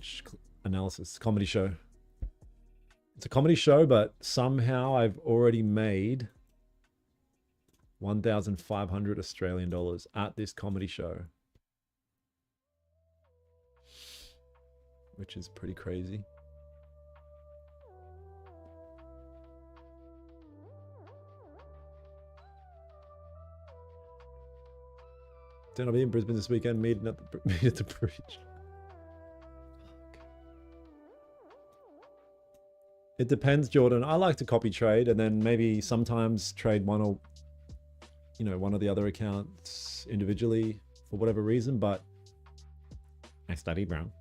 analysis? Comedy show. It's a comedy show, but somehow I've already made 1,500 Australian dollars at this comedy show, which is pretty crazy. Then I'll be in Brisbane this weekend, meet at the bridge. It depends, Jordan. I like to copy trade and then maybe sometimes trade one or, you know, one of the other accounts individually for whatever reason, but I study, bro.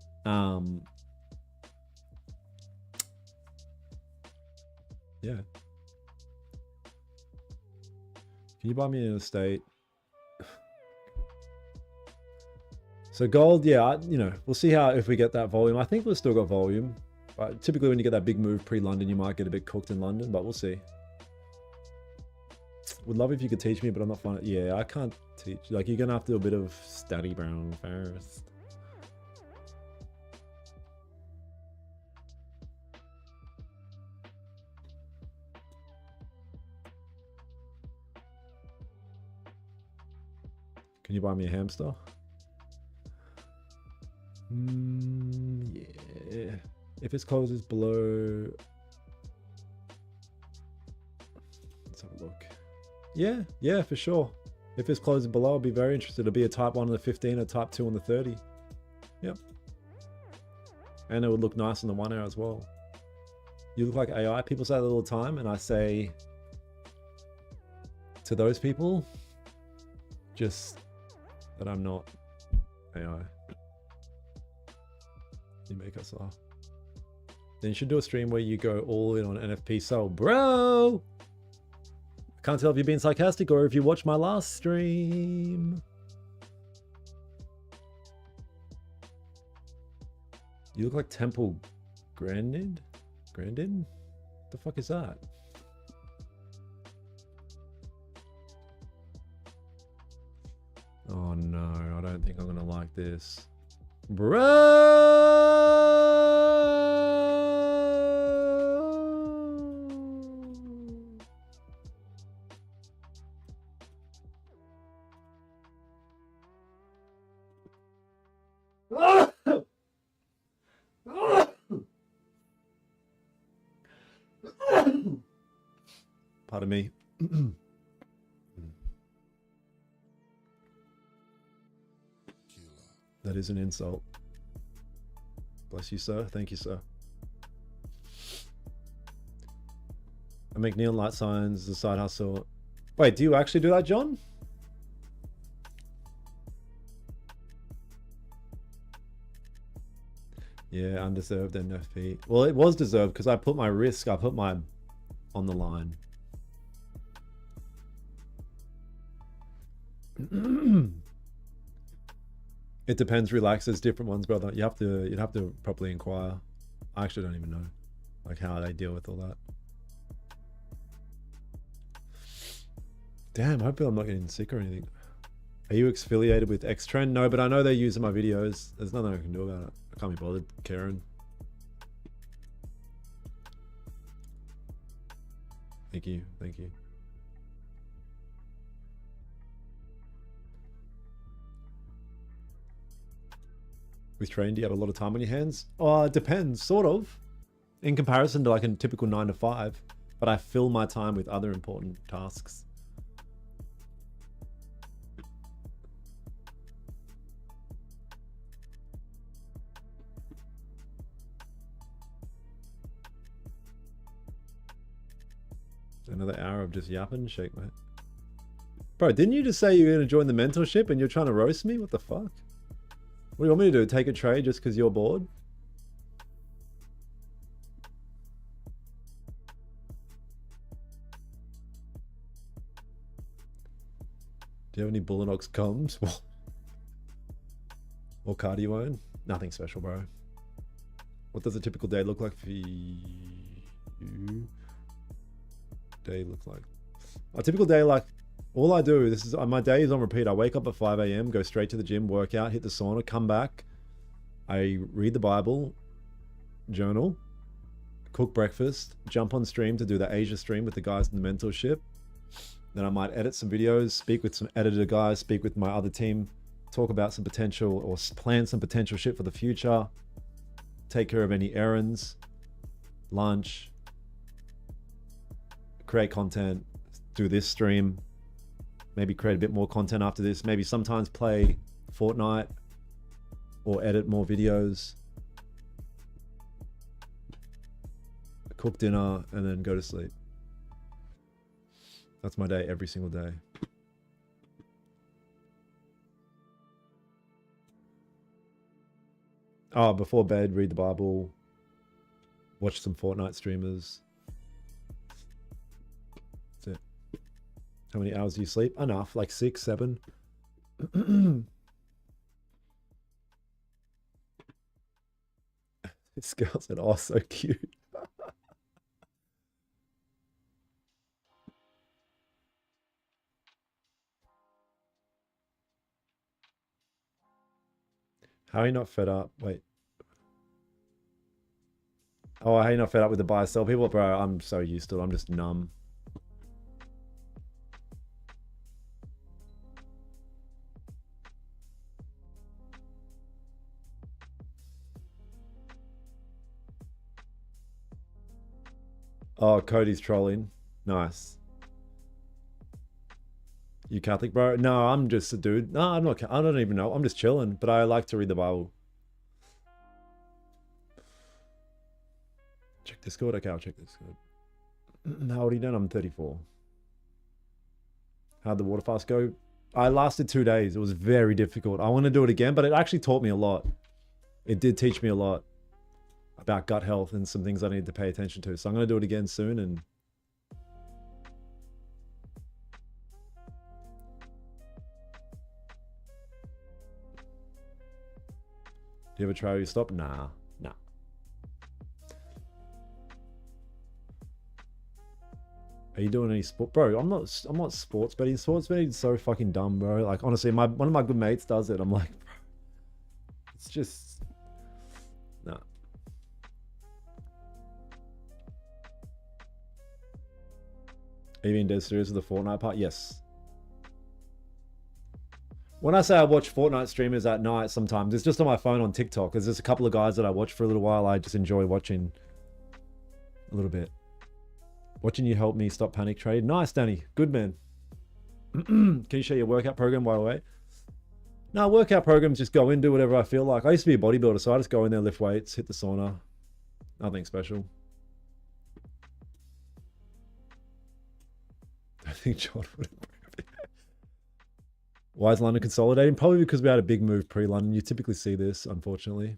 Yeah. Can you buy me an estate? So gold, yeah, you know, we'll see how, if we get that volume. I think we've still got volume. But typically when you get that big move pre-London, you might get a bit cooked in London, but we'll see. Would love if you could teach me, but I'm not fun. Yeah, I can't teach. Like, you're going to have to do a bit of study, bro, first. Can you buy me a hamster? Yeah. If its closes below... Let's have a look. Yeah, for sure. If it's closes below, I'll be very interested. It'll be a type 1 on the 15, a type 2 on the 30. Yep. And it would look nice on the 1 hour as well. You look like AI. People say that all the time, and I say to those people, just that I'm not AI. you make us laugh. Then you should do a stream where you go all in on NFP Soul. Bro! I can't tell if you're being sarcastic or if you watched my last stream. You look like Temple Grandin? Grandin? What the fuck is that? Oh no, I don't think I'm gonna like this. Bro! Pardon me. That is an insult. Bless you, sir. Thank you, sir. I make neon light signs, the side hustle. Wait, do you actually do that, John? Yeah, undeserved NFP. Well, it was deserved because I put my risk, I put my on the line. It depends. Relax. There's different ones, brother. You'd have to properly inquire. I actually don't even know, like, how they deal with all that. Damn. I hope I'm not getting sick or anything. Are you affiliated with Xtrend? No, but I know they're using my videos. There's nothing I can do about it. I can't be bothered, Karen. Thank you. Thank you. With training, do you have a lot of time on your hands? It depends, sort of. In comparison to like a typical 9 to 5. But I fill my time with other important tasks. Another hour of just yapping? Shake my head. Bro, didn't you just say you're going to join the mentorship and you're trying to roast me? What the fuck? What do you want me to do? Take a trade just because you're bored? Do you have any Bullinox comms? What car do you own? Nothing special, bro. What does a typical day look like for you? Day look like? A typical day, like, all I do, this is my day is on repeat. I wake up at 5 a.m, go straight to the gym, work out, hit the sauna, come back. I read the Bible, journal, cook breakfast, jump on stream to do the Asia stream with the guys in the mentorship. Then I might edit some videos, speak with some editor guys, speak with my other team, talk about some potential or plan some potential shit for the future, take care of any errands, lunch, create content, do this stream, maybe create a bit more content after this, maybe sometimes play Fortnite or edit more videos, cook dinner, and then go to sleep. That's my day every single day. Oh, before bed, read the Bible, watch some Fortnite streamers. That's it. How many hours do you sleep? Enough, like 6, 7. This girl said, oh, so cute. How are you not fed up? Wait. Oh, how are you not fed up with the buy sell people? Bro, I'm so used to it. I'm just numb. Oh, Cody's trolling. Nice. You Catholic, bro? No, I'm just a dude. No, I'm not. I don't even know. I'm just chilling, but I like to read the Bible. Check Discord. Okay, I'll check Discord. How old are you then? I'm 34. How'd the water fast go? I lasted 2 days. It was very difficult. I want to do it again, but it actually taught me a lot. It did teach me a lot. about gut health and some things I need to pay attention to. So I'm going to do it again soon. And do you ever try to stop? Nah. Are you doing any sport, bro? I'm not sports betting. Sports betting is so fucking dumb, bro. Like honestly, one of my good mates does it. I'm like, bro, it's just nah. Are you being dead serious with the Fortnite part? Yes. When I say I watch Fortnite streamers at night, sometimes it's just on my phone on TikTok. There's just a couple of guys that I watch for a little while. I just enjoy watching a little bit. Watching you help me stop panic trade. Nice, Danny. Good man. Can you share your workout program while away? No, workout programs just go in, do whatever I feel like. I used to be a bodybuilder, so I just go in there, lift weights, hit the sauna. Nothing special. I think John would improve. Why is London consolidating? Probably because we had a big move pre-London. You typically see this, unfortunately.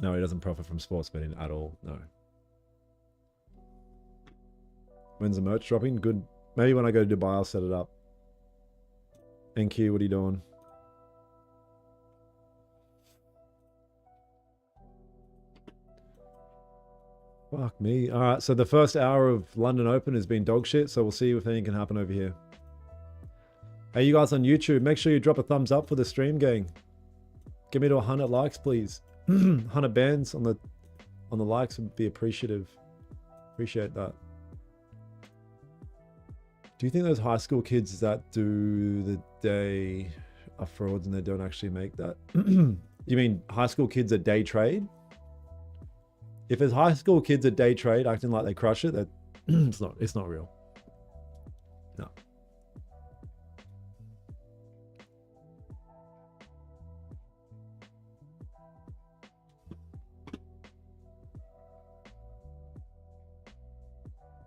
No, he doesn't profit from sports betting at all. No. When's the merch dropping? Good. Maybe when I go to Dubai, I'll set it up. NQ, what are you doing? Fuck me. All right, so the first hour of London Open has been dog shit, so we'll see if anything can happen over here. Hey, you guys on YouTube, make sure you drop a thumbs up for the stream, gang. Give me to 100 likes, please. 100 bands on the likes would be appreciative. Appreciate that. Do you think those high school kids that do the day are frauds and they don't actually make that? You mean high school kids that day trade? If there's high school kids that day trade acting like they crush it, that it's not real. No.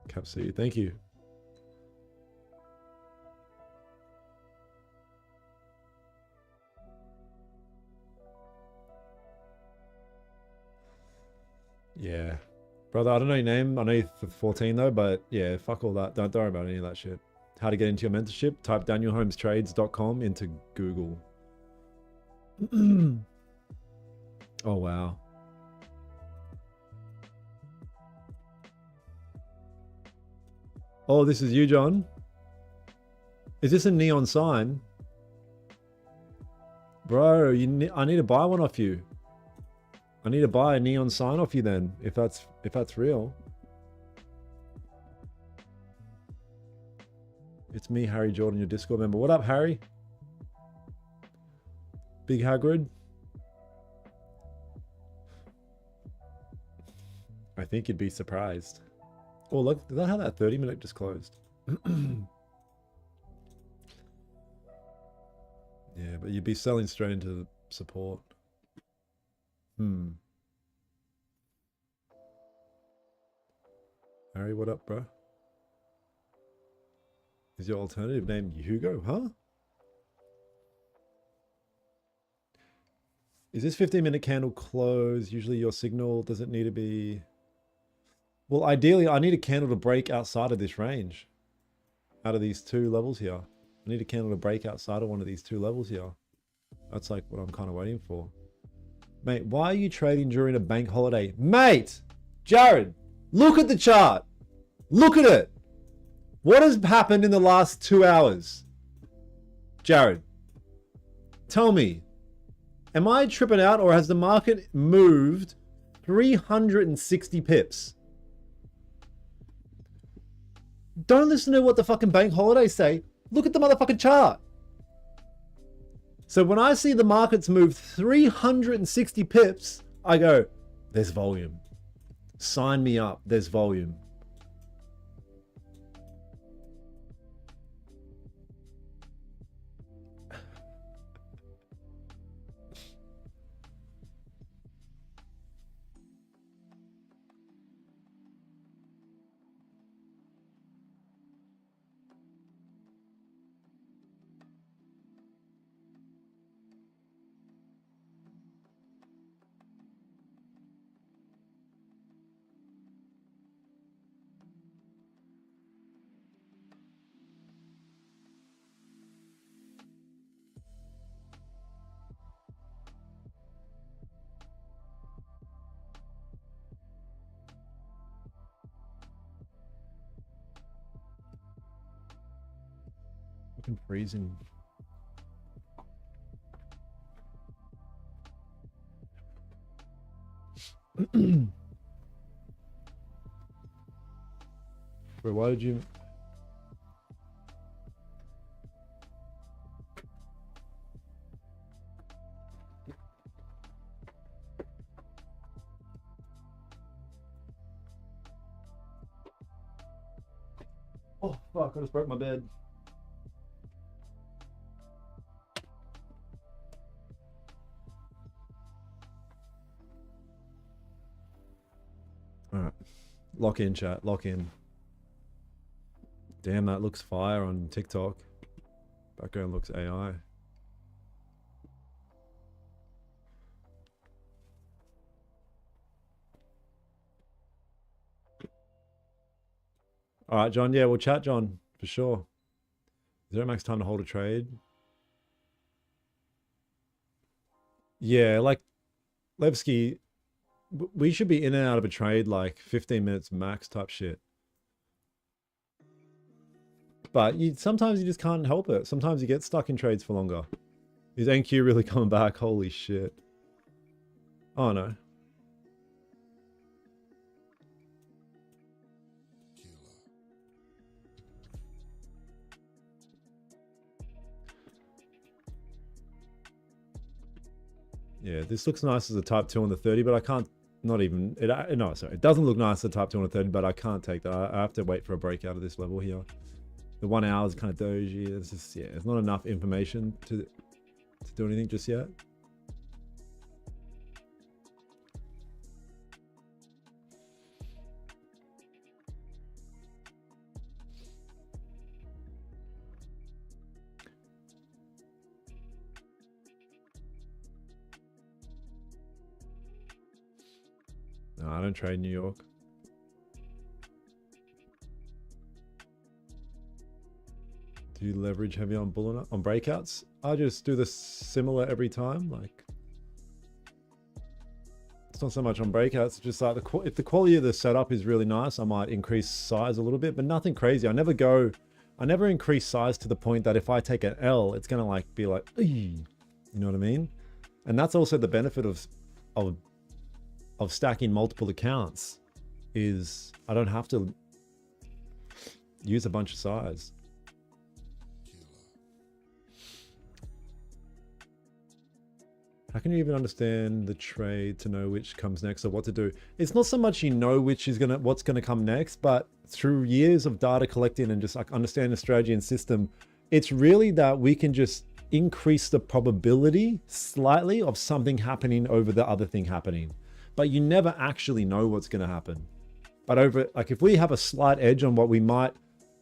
Capsule, thank you. Yeah. Brother, I don't know your name. I know you're 14 though, but yeah, fuck all that. Don't worry about any of that shit. How to get into your mentorship? Type danielholmestrades.com into Google. Oh, wow. Oh, this is you, John. Is this a neon sign? Bro, I need to buy one off you. I need to buy a neon sign off you then, if that's real. It's me, Harry Jordan, your Discord member. What up, Harry? Big Hagrid. I think you'd be surprised. Oh, look, did that have that 30-minute just closed? Yeah, but you'd be selling straight into support. Harry, what up, bro? Is your alternative name Hugo, huh? Is this 15-minute candle close? Usually your signal doesn't need to be... Well, ideally, I need a candle to break outside of this range. Out of these two levels here. I need a candle to break outside of one of these two levels here. That's like what I'm kind of waiting for. Mate, why are you trading during a bank holiday? Mate! Jared! Look at the chart! Look at it! What has happened in the last 2 hours? Jared, tell me, am I tripping out or has the market moved 360 pips? Don't listen to what the fucking bank holidays say. Look at the motherfucking chart. So when I see the markets move 360 pips, I go, there's volume. Sign me up, there's volume. Fucking freezing. Bro, why did you... Oh, fuck, I just broke my bed. All right. Lock in, chat. Lock in. Damn, that looks fire on TikTok. Background looks AI. All right, John. Yeah, we'll chat, John, for sure. Is there max time to hold a trade? Yeah, like Levski, we should be in and out of a trade like 15 minutes max type shit. But sometimes you just can't help it. Sometimes you get stuck in trades for longer. Is NQ really coming back? Holy shit. Oh no. Yeah, this looks nice as a type 2 on the 30, but I can't, not even, no, sorry. It doesn't look nice as a type 2 on the 30, but I can't take that. I have to wait for a breakout of this level here. The 1 hour is kind of doji. It's just, yeah, it's not enough information to do anything just yet. No, I don't trade New York. Do you leverage heavy on bull on breakouts? I just do this similar every time. Like, it's not so much on breakouts. It's just like if the quality of the setup is really nice, I might increase size a little bit, but nothing crazy. I never increase size to the point that if I take an L, it's gonna like be like, you know what I mean? And that's also the benefit of stacking multiple accounts, is I don't have to use a bunch of size. How can you even understand the trade to know which comes next or what to do? It's not so much you know what's gonna come next, but through years of data collecting and just like understanding the strategy and system, it's really that we can just increase the probability slightly of something happening over the other thing happening. But you never actually know what's gonna happen. But like if we have a slight edge on what we might,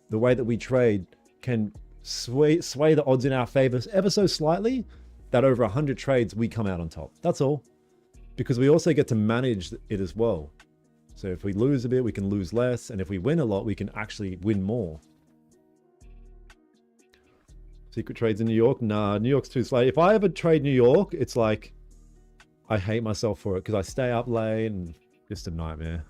the way that we trade can sway the odds in our favor ever so slightly, that over 100 trades, we come out on top. That's all. Because we also get to manage it as well. So if we lose a bit, we can lose less. And if we win a lot, we can actually win more. Secret trades in New York? Nah, New York's too slow. If I ever trade New York, it's like, I hate myself for it because I stay up late and just a nightmare.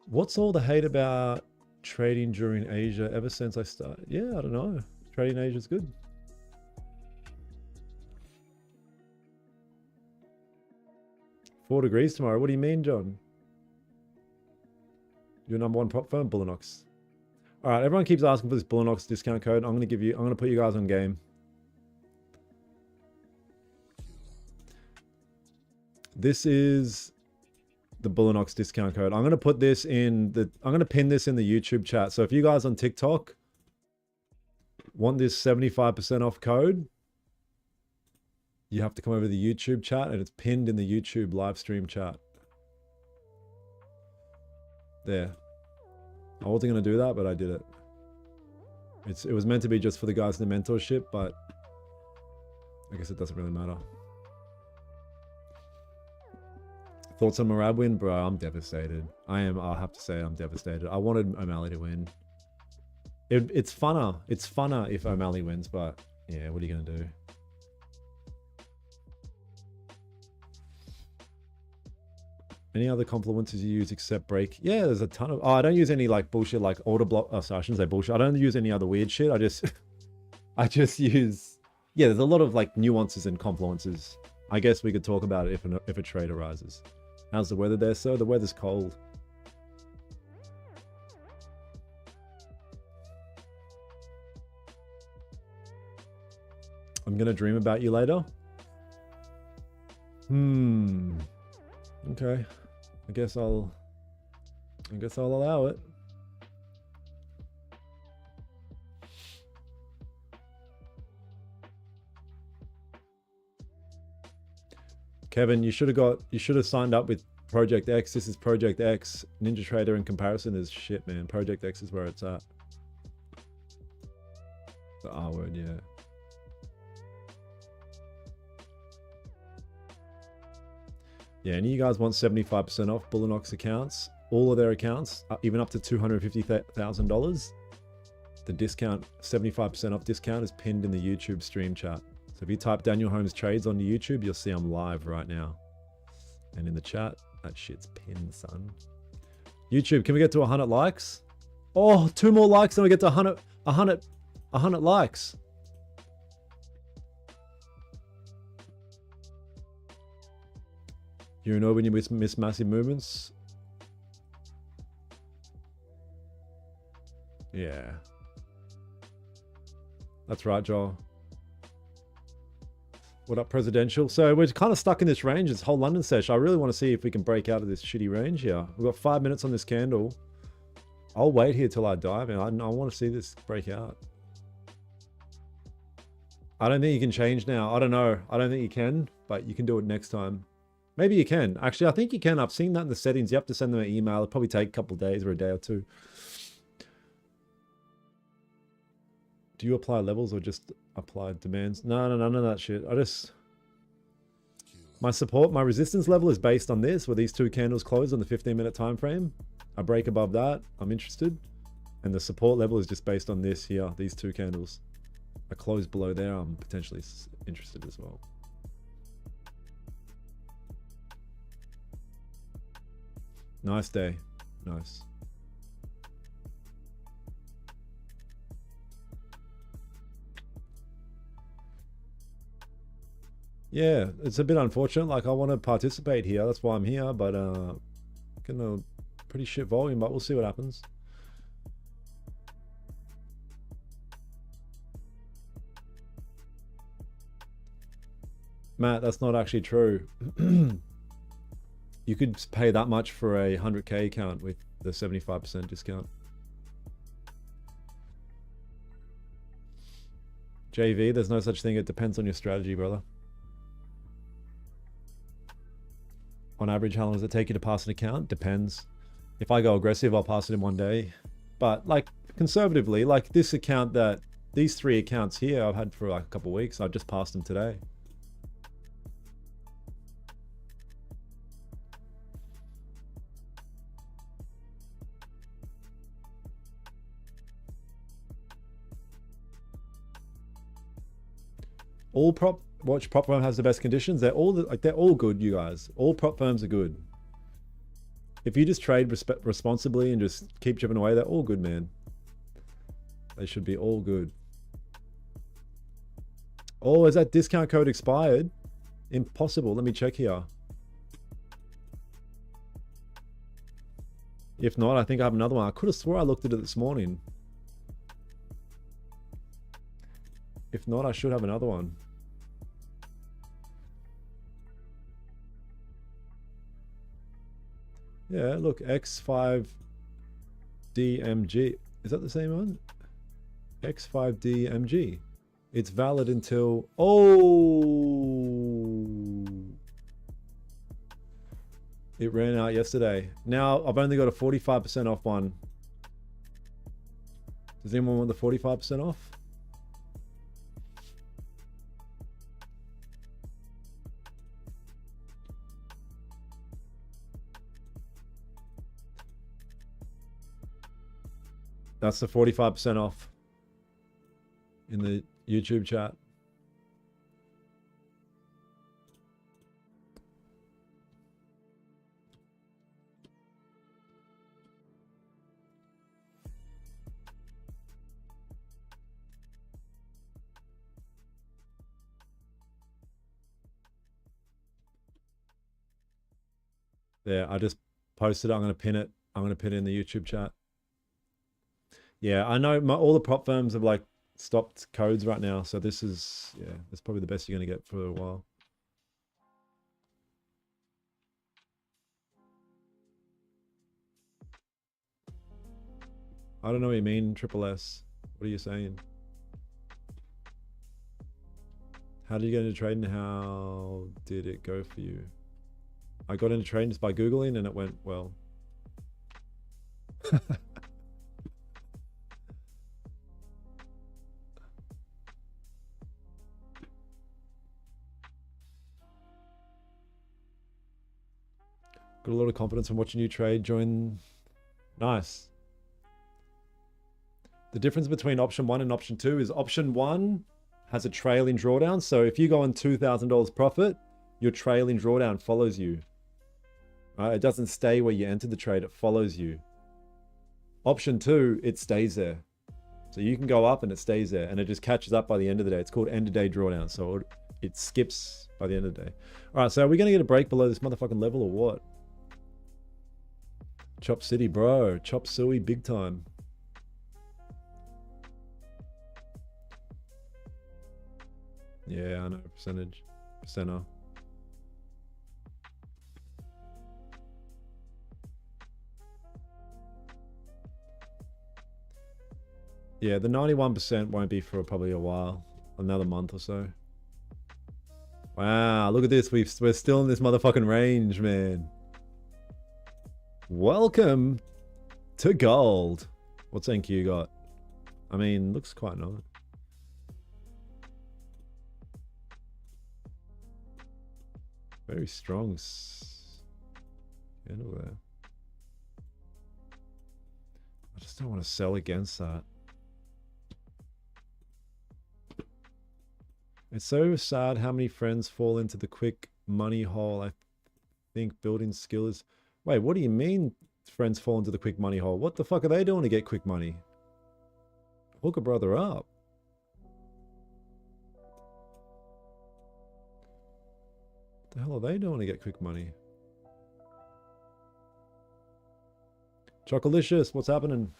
What's all the hate about trading during Asia ever since I started? Yeah, I don't know. Trading Asia is good. $4 tomorrow. What do you mean, John? Your number one prop firm, Bullinox. All right, everyone keeps asking for this Bullinox discount code. I'm going to put you guys on game. This is the Bullinox discount code. I'm going to put this in I'm going to pin this in the YouTube chat. So if you guys on TikTok want this 75% off code, you have to come over to the YouTube chat and it's pinned in the YouTube live stream chat. There. I wasn't going to do that, but I did it. It was meant to be just for the guys in the mentorship, but I guess it doesn't really matter. Thoughts on Merab win? Bro, I'm devastated. I'll have to say I'm devastated. I wanted O'Malley to win. It's funner. It's funner if O'Malley wins, but yeah, what are you going to do? Any other complements you use except break? Yeah, there's a ton of. Oh, I don't use any like bullshit like order block. Oh, sorry, I shouldn't say bullshit. I don't use any other weird shit. I just, I just use. Yeah, there's a lot of like nuances and confluences. I guess we could talk about it if a trade arises. How's the weather there, sir? The weather's cold. I'm gonna dream about you later. Okay. I guess I'll allow it. Kevin, you should have signed up with Project X. This is Project X. NinjaTrader in comparison is shit, man. Project X is where it's at. The R word, yeah. Yeah, and you guys want 75% off Bullinox accounts, all of their accounts, even up to $250,000. The discount, 75% off discount, is pinned in the YouTube stream chat. So if you type Daniel Holmes Trades on YouTube, you'll see I'm live right now. And in the chat, that shit's pinned, son. YouTube, can we get to 100 likes? Oh, 2 more likes and we get to 100 likes. You know when you miss massive movements? Yeah. That's right, Joel. What up, presidential? So we're kind of stuck in this range. This whole London session. I really want to see if we can break out of this shitty range here. We've got 5 minutes on this candle. I'll wait here till I dive in. I want to see this break out. I don't think you can change now. I don't know. I don't think you can, but you can do it next time. Maybe you can. Actually, I think you can. I've seen that in the settings. You have to send them an email. It'll probably take a couple of days or a day or two. Do you apply levels or just apply demands? No, none of that shit. My resistance level is based on this, where these 2 candles close on the 15-minute time frame. I break above that, I'm interested. And the support level is just based on this here, these 2 candles. I close below there, I'm potentially interested as well. Nice day. Nice. Yeah, it's a bit unfortunate. Like, I want to participate here. That's why I'm here. But getting a pretty shit volume, but we'll see what happens. Matt, that's not actually true. You could pay that much for a 100K account with the 75% discount. JV, there's no such thing. It depends on your strategy, brother. On average, how long does it take you to pass an account? Depends. If I go aggressive, I'll pass it in 1 day. But like conservatively, like this account these 3 accounts here I've had for like a couple of weeks. I've just passed them today. Watch prop firm has the best conditions. They're all good, you guys. All prop firms are good. If you just trade responsibly and just keep chipping away, they're all good, man. They should be all good. Oh, is that discount code expired? Impossible. Let me check here. If not, I think I have another one. I could have swore I looked at it this morning. If not, I should have another one. Yeah, look, X5DMG. Is that the same one? X5DMG. It's valid until... Oh! It ran out yesterday. Now, I've only got a 45% off one. Does anyone want the 45% off? That's the 45% off in the YouTube chat. Yeah, I just posted it. I'm going to pin it. I'm going to pin it in the YouTube chat. Yeah, I know all the prop firms have like stopped codes right now. So this is, yeah, it's probably the best you're going to get for a while. I don't know what you mean, Triple S. What are you saying? How did you get into trading? How did it go for you? I got into trading just by Googling and it went well. Got a lot of confidence from watching you trade. Join. Nice. The difference between option 1 and option 2 is option 1 has a trailing drawdown. So if you go on $2,000 profit, your trailing drawdown follows you. Right? It doesn't stay where you entered the trade, it follows you. Option 2, it stays there. So you can go up and it stays there and it just catches up by the end of the day. It's called end of day drawdown. So it skips by the end of the day. All right, so are we going to get a break below this motherfucking level or what? Chop City, bro. Chop Suey big time. Yeah, I know. Percentage. Percenter. Yeah, the 91% won't be for probably a while. Another month or so. Wow, look at this. We're still in this motherfucking range, man. Welcome to gold. What's NQ got? I mean, looks quite nice. Very strong candle there. I just don't want to sell against that. It's so sad how many friends fall into the quick money hole. I think building skill is... Wait, what do you mean friends fall into the quick money hole? What the fuck are they doing to get quick money? Hook a brother up. What the hell are they doing to get quick money? Chocolicious, what's happening?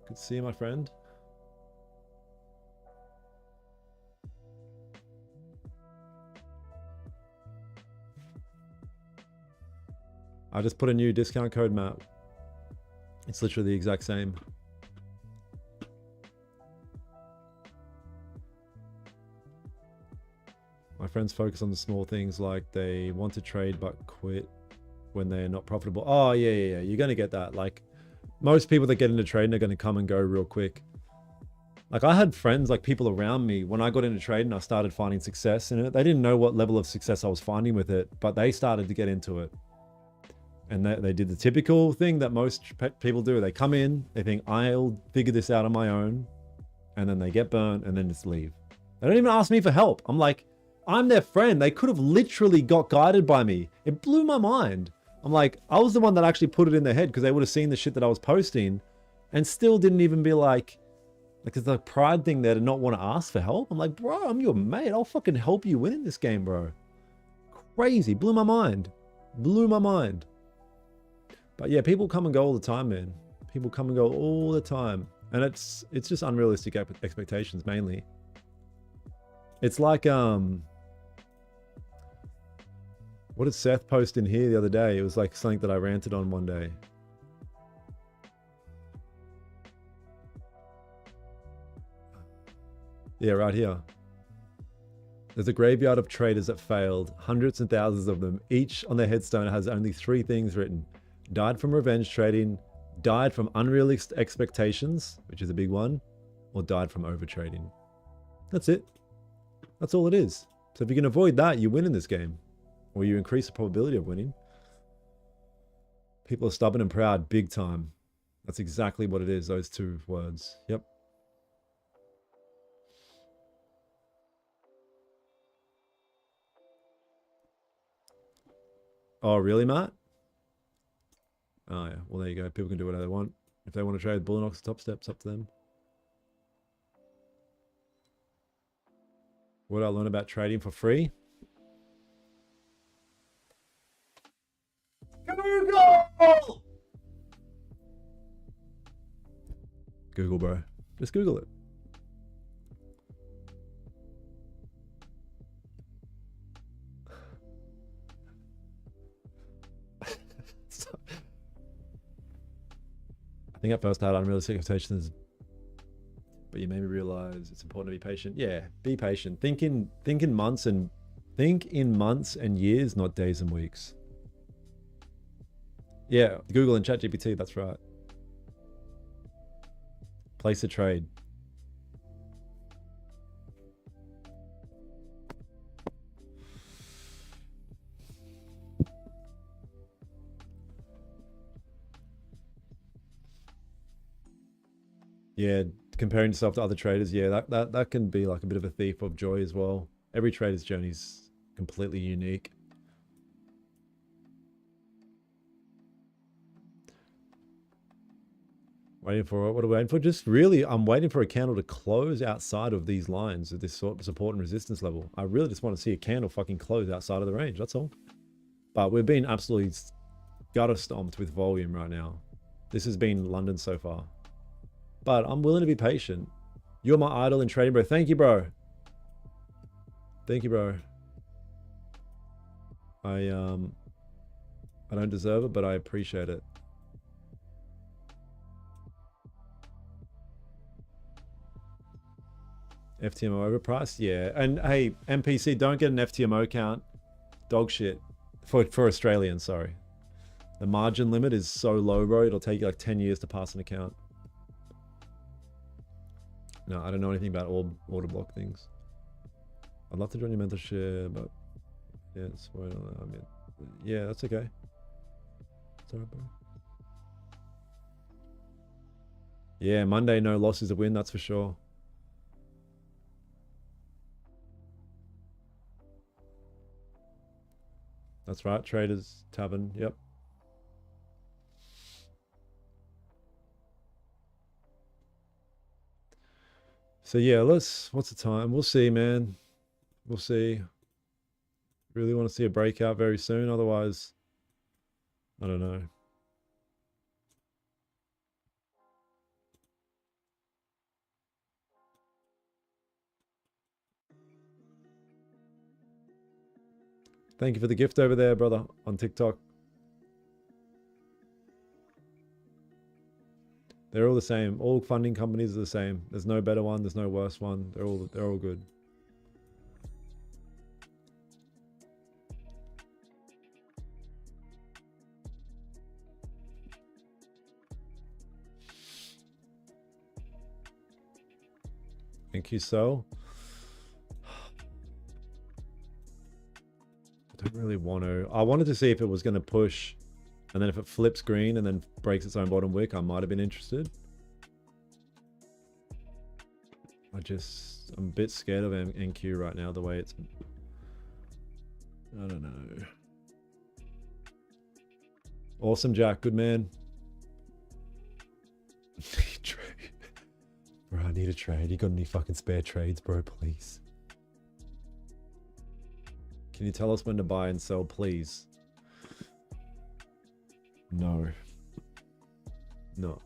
Good to see you, my friend. I just put a new discount code, Matt. It's literally the exact same. My friends focus on the small things like they want to trade but quit when they're not profitable. Oh, yeah. You're going to get that. Like, most people that get into trading are going to come and go real quick. Like, I had friends, like people around me, when I got into trading, I started finding success in it. They didn't know what level of success I was finding with it, but they started to get into it. And they did the typical thing that most people do. They come in, they think, I'll figure this out on my own. And then they get burnt and then just leave. They don't even ask me for help. I'm like, I'm their friend. They could have literally got guided by me. It blew my mind. I'm like, I was the one that actually put it in their head because they would have seen the shit that I was posting and still didn't even be like it's the pride thing there to not want to ask for help. I'm like, bro, I'm your mate. I'll fucking help you win in this game, bro. Crazy. Blew my mind. Blew my mind. But yeah, people come and go all the time, man. People come and go all the time. And it's just unrealistic expectations, mainly. It's like, what did Seth post in here the other day? It was like something that I ranted on one day. Yeah, right here. There's a graveyard of traders that failed, hundreds and thousands of them. Each on their headstone has only 3 things written. Died from revenge trading, died from unrealistic expectations, which is a big one, or died from overtrading. That's it. That's all it is. So if you can avoid that, you win in this game. Or you increase the probability of winning. People are stubborn and proud, big time. That's exactly what it is, those 2 words. Yep. Oh, really, Matt? Oh, yeah. Well, there you go. People can do whatever they want. If they want to trade Bullinox top steps, up to them. What did I learn about trading for free? Google! Google, bro. Just Google it. I think at first I had unrealistic expectations, but you made me realize it's important to be patient. Yeah, be patient. Think in months and years, not days and weeks. Yeah, Google and ChatGPT, that's right. Place a trade. Yeah, comparing yourself to other traders, yeah, that can be like a bit of a thief of joy as well. Every trader's journey is completely unique. Waiting for what are we waiting for? Just really, I'm waiting for a candle to close outside of these lines at this sort of support and resistance level. I really just want to see a candle fucking close outside of the range. That's all. But we've been absolutely gutter stomped with volume right now. This has been London so far. But I'm willing to be patient. You're my idol in trading, bro. Thank you, bro. Thank you, bro. I don't deserve it, but I appreciate it. FTMO overpriced? Yeah. And hey, MPC, don't get an FTMO account. Dog shit. For Australians, sorry. The margin limit is so low, bro. It'll take you like 10 years to pass an account. No, I don't know anything about all order block things. I'd love to join your mentorship, but yeah, it's well, I mean, yeah, that's okay. It's alright, bro. Yeah, Monday, no loss is a win, that's for sure. That's right, Traders Tavern, yep. So yeah, what's the time? We'll see, man. We'll see. Really want to see a breakout very soon, otherwise, I don't know. Thank you for the gift over there, brother, on TikTok. They're all the same. All funding companies are the same. There's no better one. There's no worse one. They're all good. Thank you, so. I don't really want to. I wanted to see if it was going to push, and then if it flips green and then breaks its own bottom wick, I might have been interested. I'm a bit scared of NQ right now, the way it's, I don't know. Awesome, Jack. Good man. Trade. Bro, I need a trade. You got any fucking spare trades, bro, please? Can you tell us when to buy and sell, please? No. No.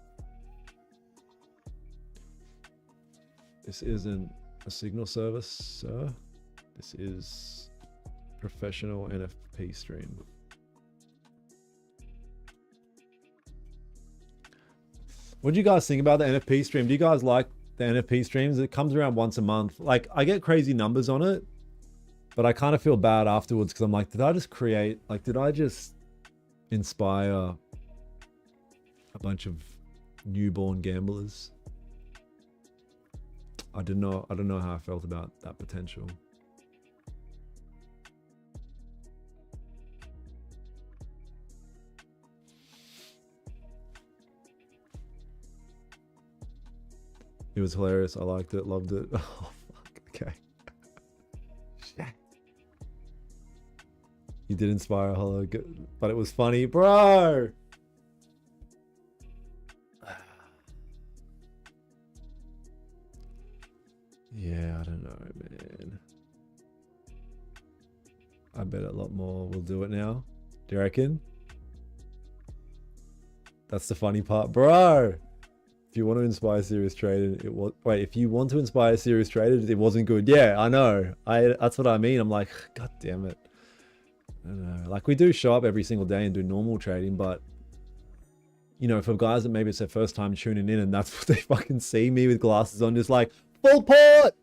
This isn't a signal service, sir. This is professional NFP stream. What do you guys think about the NFP stream? Do you guys like the NFP streams? It comes around once a month. Like, I get crazy numbers on it, but I kind of feel bad afterwards because I'm like, did I just inspire a bunch of newborn gamblers? I don't know how I felt about that potential. It was hilarious. I liked it, loved it. Oh, fuck. Okay. Shit. You did inspire Hello, but it was funny, bro. Yeah, I don't know, man. I bet a lot more will do it now. Do you reckon? That's the funny part, bro. If you want to inspire serious traders, it was if you want to inspire serious traders, it wasn't good. Yeah, I know. That's what I mean. I'm like, God damn it. I don't know. Like, we do show up every single day and do normal trading, but you know, for guys that maybe it's their first time tuning in and that's what they fucking see me with glasses on, just like full port.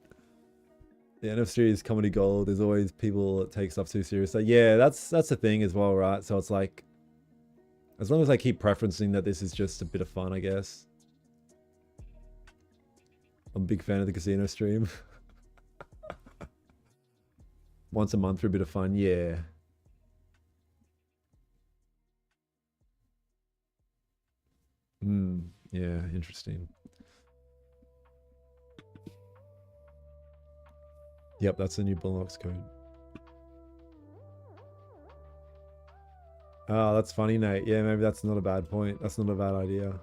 The NFC is comedy gold. There's always people that take stuff too serious. So yeah, that's the thing as well, right? So it's like, as long as I keep preferencing that this is just a bit of fun, I guess. I'm a big fan of the casino stream. Once a month for a bit of fun, yeah. Yeah, interesting. Yep, that's the new Bullnox code. Oh, that's funny, Nate. Yeah, maybe that's not a bad point. That's not a bad idea.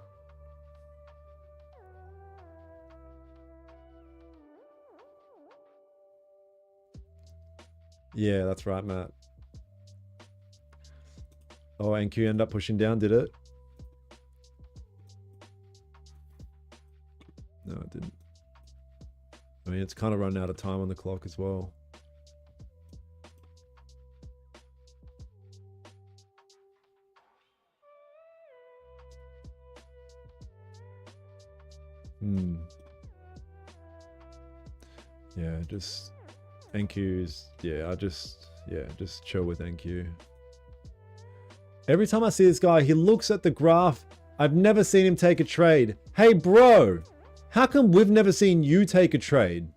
Yeah, that's right, Matt. Oh, NQ ended up pushing down, did it? No, it didn't. I mean, it's kind of run out of time on the clock as well. Yeah, just NQ's, yeah, just chill with NQ. Every time I see this guy, he looks at the graph. I've never seen him take a trade. Hey, bro, how come we've never seen you take a trade?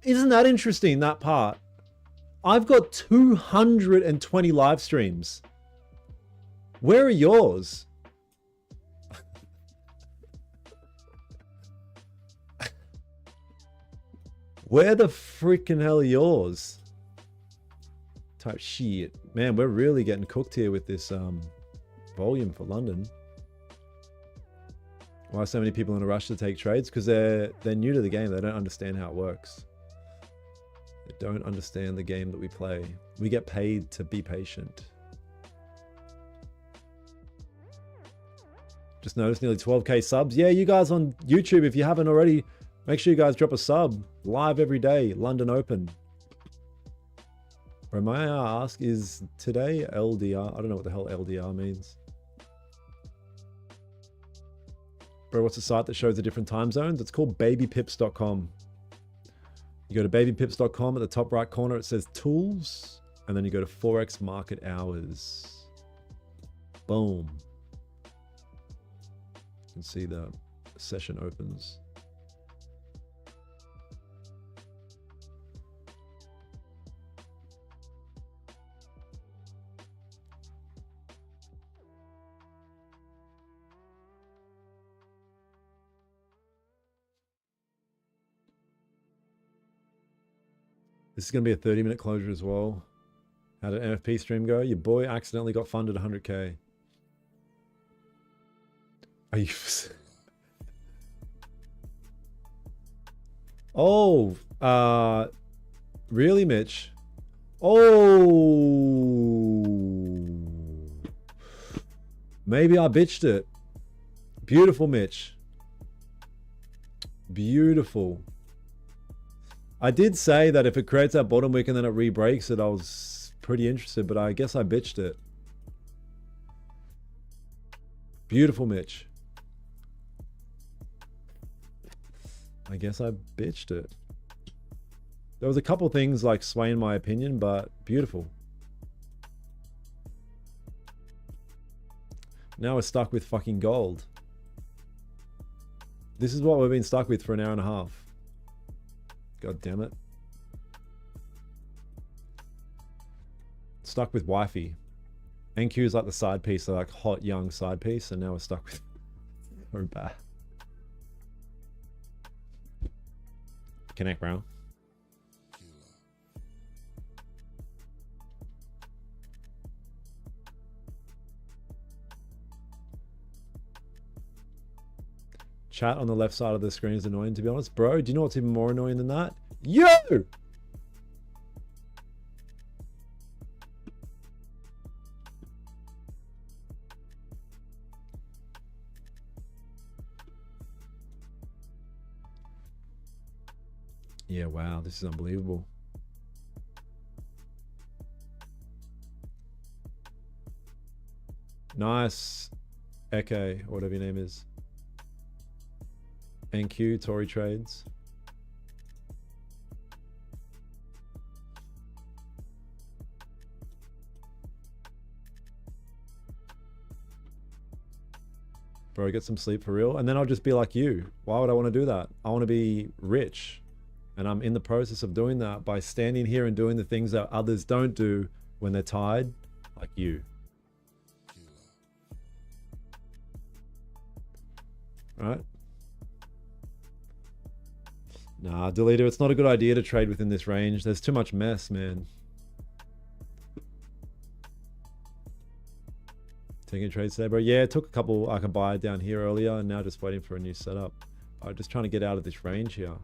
Isn't that interesting, that part? I've got 220 live streams. Where are yours? Where the freaking hell are yours? Type shit. Man, we're really getting cooked here with this volume for London. Why are so many people in a rush to take trades? Because they're new to the game. They don't understand how it works. They don't understand the game that we play. We get paid to be patient. Just noticed nearly 12k subs. Yeah, you guys on YouTube, if you haven't already, make sure you guys drop a sub. Live every day, London Open. Bro, may I ask, is today LDR? I don't know what the hell LDR means. Bro, what's the site that shows the different time zones? It's called babypips.com. You go to babypips.com, at the top right corner, it says tools, and then you go to Forex market hours. Boom. You can see the session opens. This is going to be a 30-minute closure as well. How did NFP stream go? Your boy accidentally got funded 100k. Are you... Oh, really, Mitch? Oh, maybe I bitched it. Beautiful, Mitch. Beautiful. I did say that if it creates that bottom wick and then it re-breaks it, I was pretty interested, but I guess I bitched it. Beautiful, Mitch. I guess I bitched it. There was a couple things like swaying my opinion, but beautiful. Now we're stuck with fucking gold. This is what we've been stuck with for an hour and a half. God damn it. Stuck with wifey. NQ is like the side piece, so like hot young side piece, and now we're stuck with so bad. Connect, bro. Chat on the left side of the screen is annoying, to be honest. Bro, do you know what's even more annoying than that? Yo! Yeah, wow, this is unbelievable. Nice. Eke, or whatever your name is. NQ, Tory Trades. Bro, get some sleep for real. And then I'll just be like you. Why would I want to do that? I want to be rich. And I'm in the process of doing that by standing here and doing the things that others don't do when they're tired, like you. Right? Nah, Deleter, it's not a good idea to trade within this range. There's too much mess, man. Taking trades today, bro. Yeah, it took a couple. I could buy down here earlier and now just waiting for a new setup. I'm just trying to get out of this range here.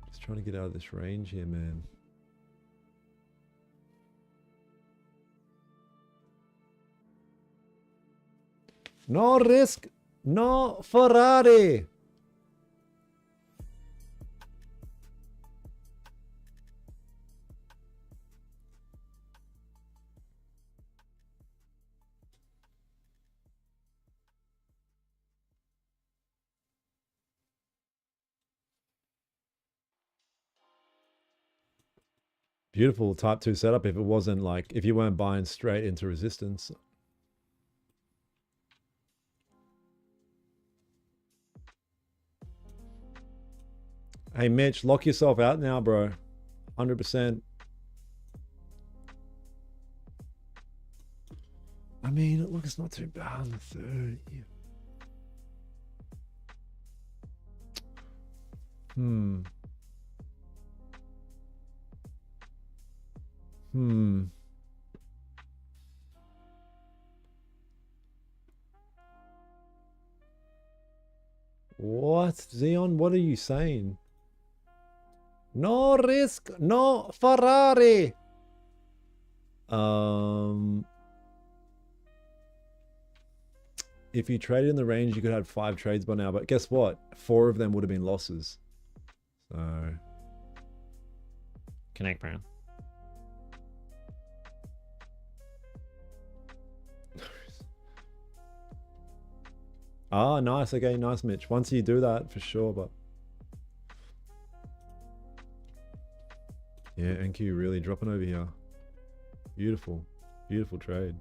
Just trying to get out of this range here, man. No risk, no Ferrari. Beautiful type 2 setup if it wasn't like, if you weren't buying straight into resistance. Hey, Mitch, lock yourself out now, bro. 100%. I mean, look, it's not too bad on the third. What? Xeon, what are you saying? No risk, no Ferrari. If you traded in the range, you could have 5 trades by now, but guess what? 4 of them would have been losses. So connect, bro. Ah, nice. Okay, nice, Mitch. Once you do that, for sure, but yeah, NQ really dropping over here. Beautiful. Beautiful trade.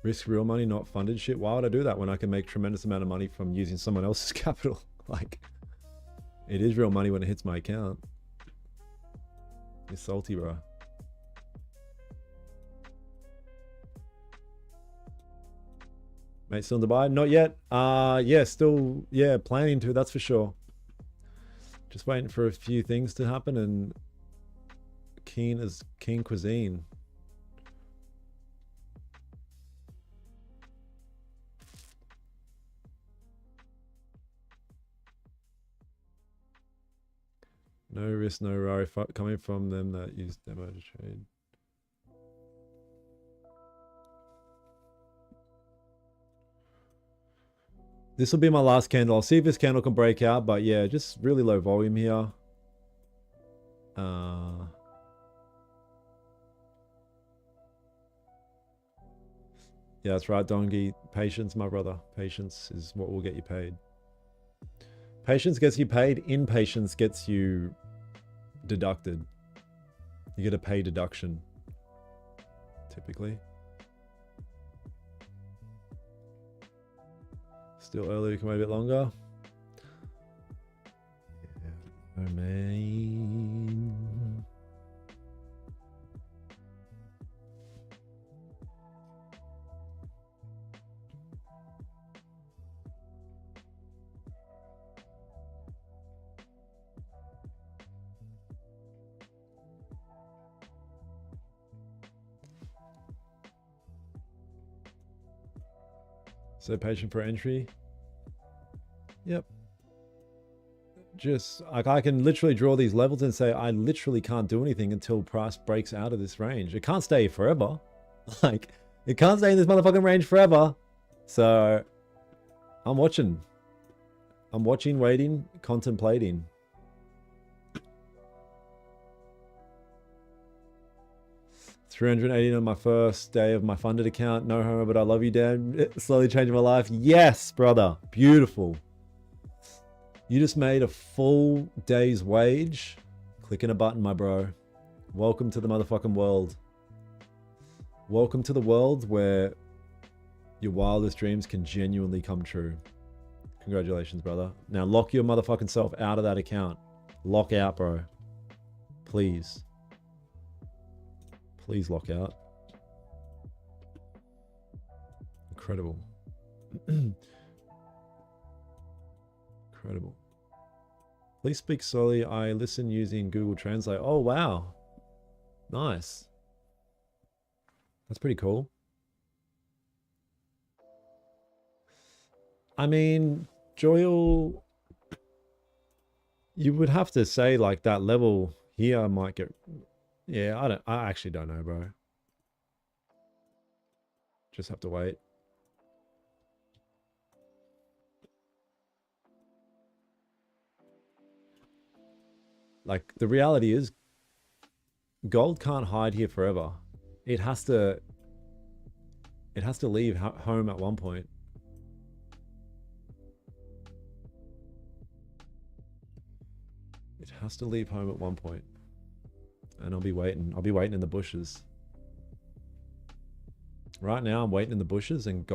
Risk real money, not funded shit. Why would I do that when I can make tremendous amount of money from using someone else's capital? Like, it is real money when it hits my account. You're salty, bro. Mate, still in Dubai? Not yet. Yeah, still, yeah, planning to, that's for sure. Just waiting for a few things to happen and keen as keen cuisine. No risk, no Rari coming from them that use demo to trade. This will be my last candle. I'll see if this candle can break out, but yeah, just really low volume here. Yeah, that's right, Dongi. Patience, my brother. Patience is what will get you paid. Patience gets you paid. Impatience gets you deducted. You get a pay deduction, typically. Still early, we can wait a bit longer. Yeah, oh man. So patient for entry. Yep. just like I can literally draw these levels and say I literally can't do anything until price breaks out of this range. It can't stay forever. Like it can't stay in this motherfucking range forever. So I'm watching, waiting, contemplating. $380 on my first day of my funded account. No homo, but I love you, Dan. It's slowly changing my life. Yes, brother. Beautiful. You just made a full day's wage. Clicking a button, my bro. Welcome to the motherfucking world. Welcome to the world where your wildest dreams can genuinely come true. Congratulations, brother. Now lock your motherfucking self out of that account. Lock out, bro. Please. Please lock out. Incredible. Incredible. Please speak slowly. I listen using Google Translate. Oh, wow. Nice. That's pretty cool. I mean, Joel, you would have to say like that level here might get... Yeah, I actually don't know, bro. Just have to wait. Like the reality is gold can't hide here forever. It has to leave home at one point. It has to leave home at one point. And I'll be waiting in the bushes. Right now I'm waiting in the bushes and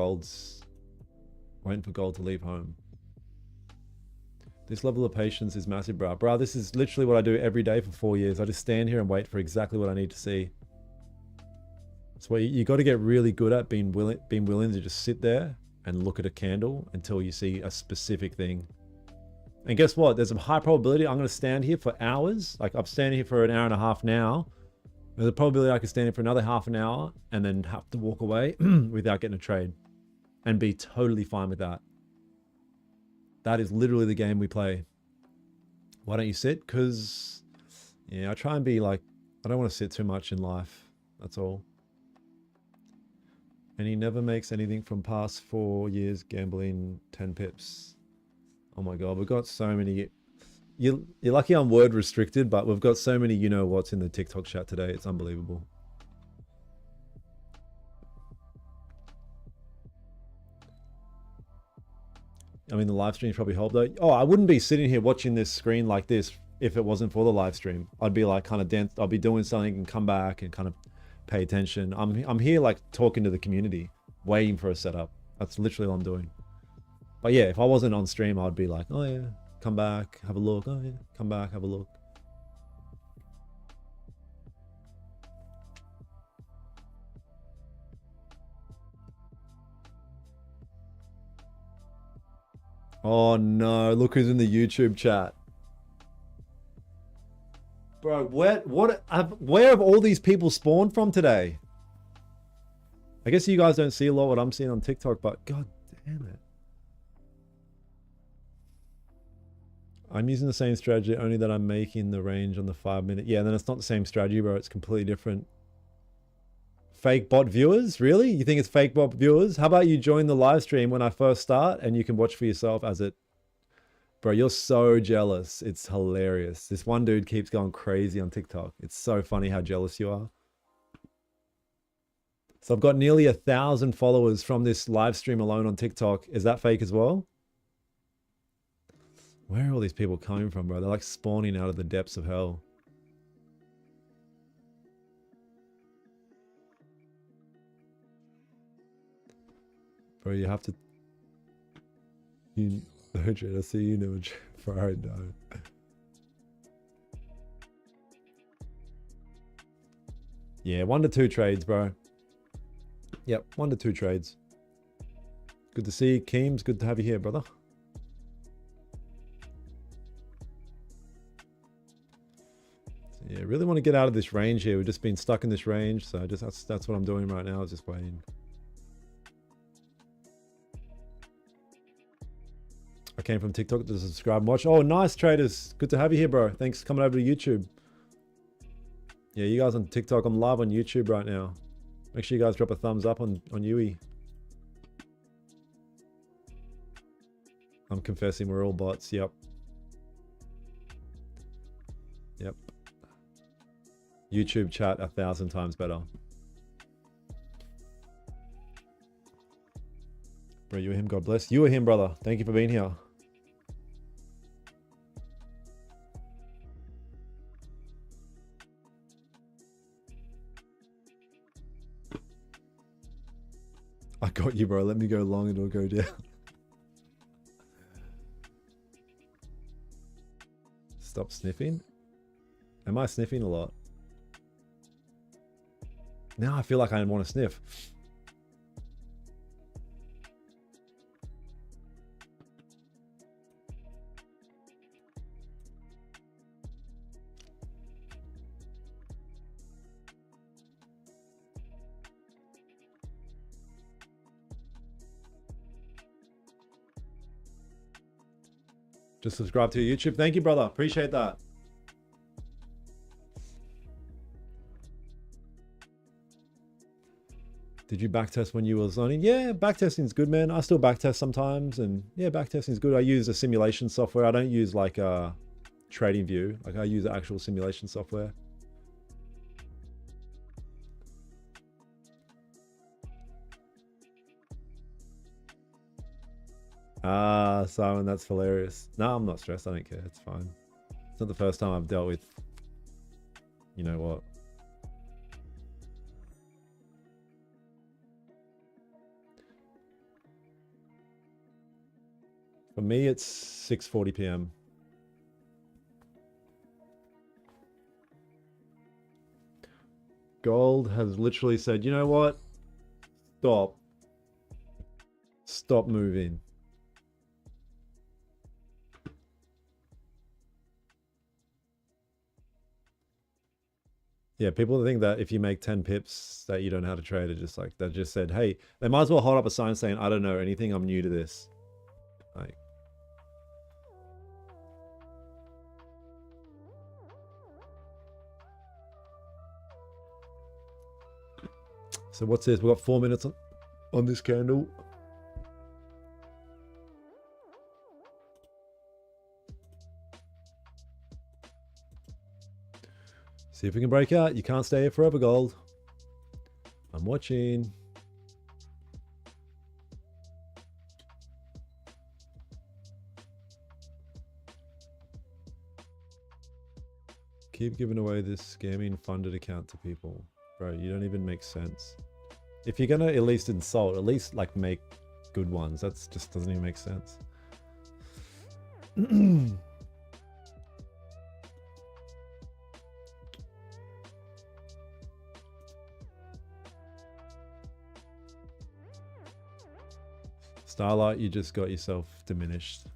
waiting for gold to leave home. This level of patience is massive, bro. Bro, this is literally what I do every day for 4 years. I just stand here and wait for exactly what I need to see. So you got to get really good at being willing to just sit there and look at a candle until you see a specific thing. And guess what? There's a high probability I'm going to stand here for hours. Like I'm standing here for an hour and a half now. There's a probability I could stand here for another half an hour and then have to walk away without getting a trade and be totally fine with that. That is literally the game we play. Why don't you sit? Because, yeah, I try and be like, I don't want to sit too much in life. That's all. And he never makes anything from past 4 years gambling 10 pips. Oh my God, we've got so many. You're lucky I'm word restricted, but we've got so many you know what's in the TikTok chat today. It's unbelievable. I mean, the live stream's probably helped though. Oh, I wouldn't be sitting here watching this screen like this if it wasn't for the live stream. I'd be like kind of dance. I'll be doing something and come back and kind of pay attention. I'm here like talking to the community, waiting for a setup. That's literally what I'm doing. But yeah, if I wasn't on stream, I'd be like, oh yeah, come back, have a look. Oh yeah, come back, have a look. Oh no, look who's in the YouTube chat. Bro, where have all these people spawned from today? I guess you guys don't see a lot what I'm seeing on TikTok, but god damn it. I'm using the same strategy, only that I'm making the range on the 5 minute. Yeah, then it's not the same strategy, bro. It's completely different. Fake bot viewers? Really? You think it's fake bot viewers? How about you join the live stream when I first start and you can watch for yourself as it... Bro, you're so jealous. It's hilarious. This one dude keeps going crazy on TikTok. It's so funny how jealous you are. So I've got nearly 1,000 followers from this live stream alone on TikTok. Is that fake as well? Where are all these people coming from, bro? They're like spawning out of the depths of hell. Bro, you have to... You... I see you know, Ferrari, no. Yeah, 1 to 2 trades, bro. Yep, 1 to 2 trades. Good to see you, Keems. Good to have you here, brother. Yeah, really want to get out of this range here. We've just been stuck in this range, so that's what I'm doing right now. Is just waiting. came from TikTok to subscribe and watch. Oh, nice, traders. Good to have you here, bro. Thanks for coming over to YouTube. Yeah, you guys on TikTok. I'm live on YouTube right now. Make sure you guys drop a thumbs up on Yui. I'm confessing we're all bots. Yep. Yep. YouTube chat 1,000 times better. Bro, you or him, God bless. You or him, brother. Thank you for being here. I got you, bro. Let me go long and it'll go down. Stop sniffing. Am I sniffing a lot? Now I feel like I want to sniff. Just subscribe to your YouTube. Thank you, brother. Appreciate that. Did you backtest when you were zoning? Yeah, backtesting is good, man. I still backtest sometimes, and yeah, backtesting is good. I use a simulation software. I don't use like a trading view. Like I use actual simulation software. Ah, Simon, that's hilarious. No, I'm not stressed. I don't care. It's fine. It's not the first time I've dealt with, you know what. For me, it's 6:40 p.m. Gold has literally said, you know what? Stop. Stop moving. Yeah, people think that if you make 10 pips that you don't know how to trade, it just like, they just said, hey, they might as well hold up a sign saying, I don't know anything, I'm new to this. Like, so what's this? We've got 4 minutes on this candle. See if we can break out. You can't stay here forever, gold. I'm watching. Keep giving away this scamming funded account to people. Bro, you don't even make sense. If you're gonna at least insult, at least like make good ones. That's just doesn't even make sense. Starlight, you just got yourself diminished.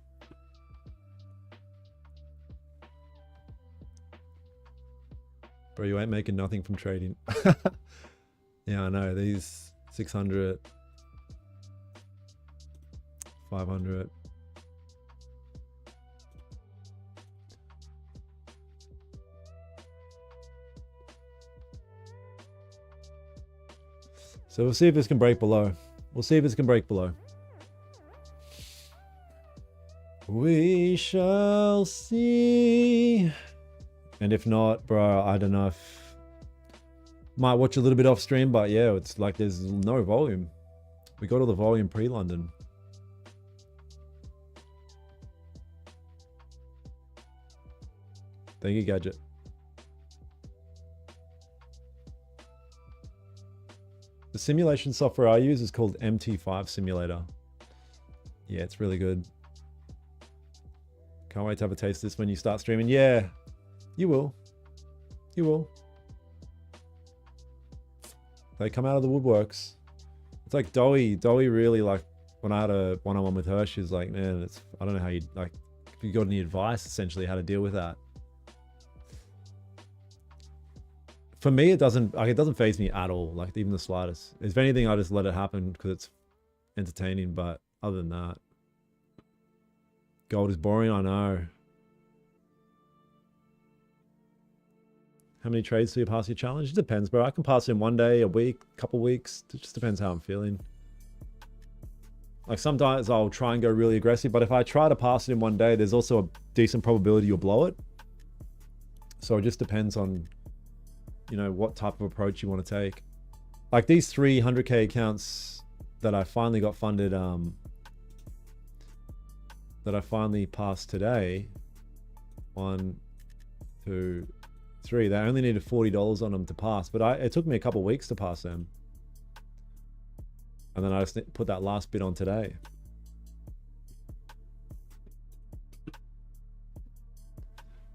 Bro, you ain't making nothing from trading. Yeah, I know. These 600, 500. So we'll see if this can break below. We'll see if this can break below. We shall see. And if not, bro, I don't know if... Might watch a little bit off stream, but yeah, it's like there's no volume. We got all the volume pre-London. Thank you, Gadget. The simulation software I use is called MT5 Simulator. Yeah, it's really good. Can't wait to have a taste of this when you start streaming. Yeah, you will. You will. They come out of the woodworks. It's like Dowie. Dowie really, like, when I had a one-on-one with her, she was like, man, it's, I don't know how you, like, if you got any advice, essentially, how to deal with that. For me, it doesn't faze me at all, like, even the slightest. If anything, I just let it happen because it's entertaining, but other than that, Gold is boring, I know. How many trades do you pass your challenge? It depends, bro. I can pass it in 1 day, a week, couple weeks. It just depends how I'm feeling. Like sometimes I'll try and go really aggressive, but if I try to pass it in 1 day, there's also a decent probability you'll blow it. So it just depends on, you know, what type of approach you want to take. Like these 300k accounts that I finally got funded, that I finally passed today. 1, 2, 3. They only needed $40 on them to pass, but it took me a couple weeks to pass them. And then I just put that last bit on today.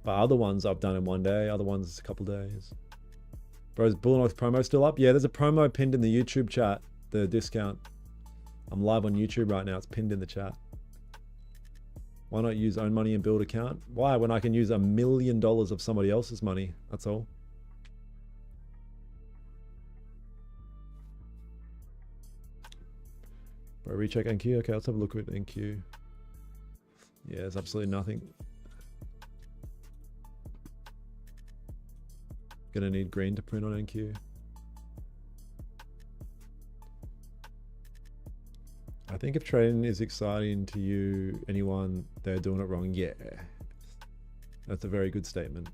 But other ones I've done in 1 day, other ones a couple days. Bro, is Bullnox promo still up? Yeah, there's a promo pinned in the YouTube chat, the discount. I'm live on YouTube right now, it's pinned in the chat. Why not use own money and build account? Why, when I can use $1 million of somebody else's money, that's all. Bro, recheck NQ. Okay, let's have a look at NQ. Yeah, there's absolutely nothing. Gonna need green to print on NQ. I think if trading is exciting to you, anyone, they're doing it wrong. Yeah, that's a very good statement.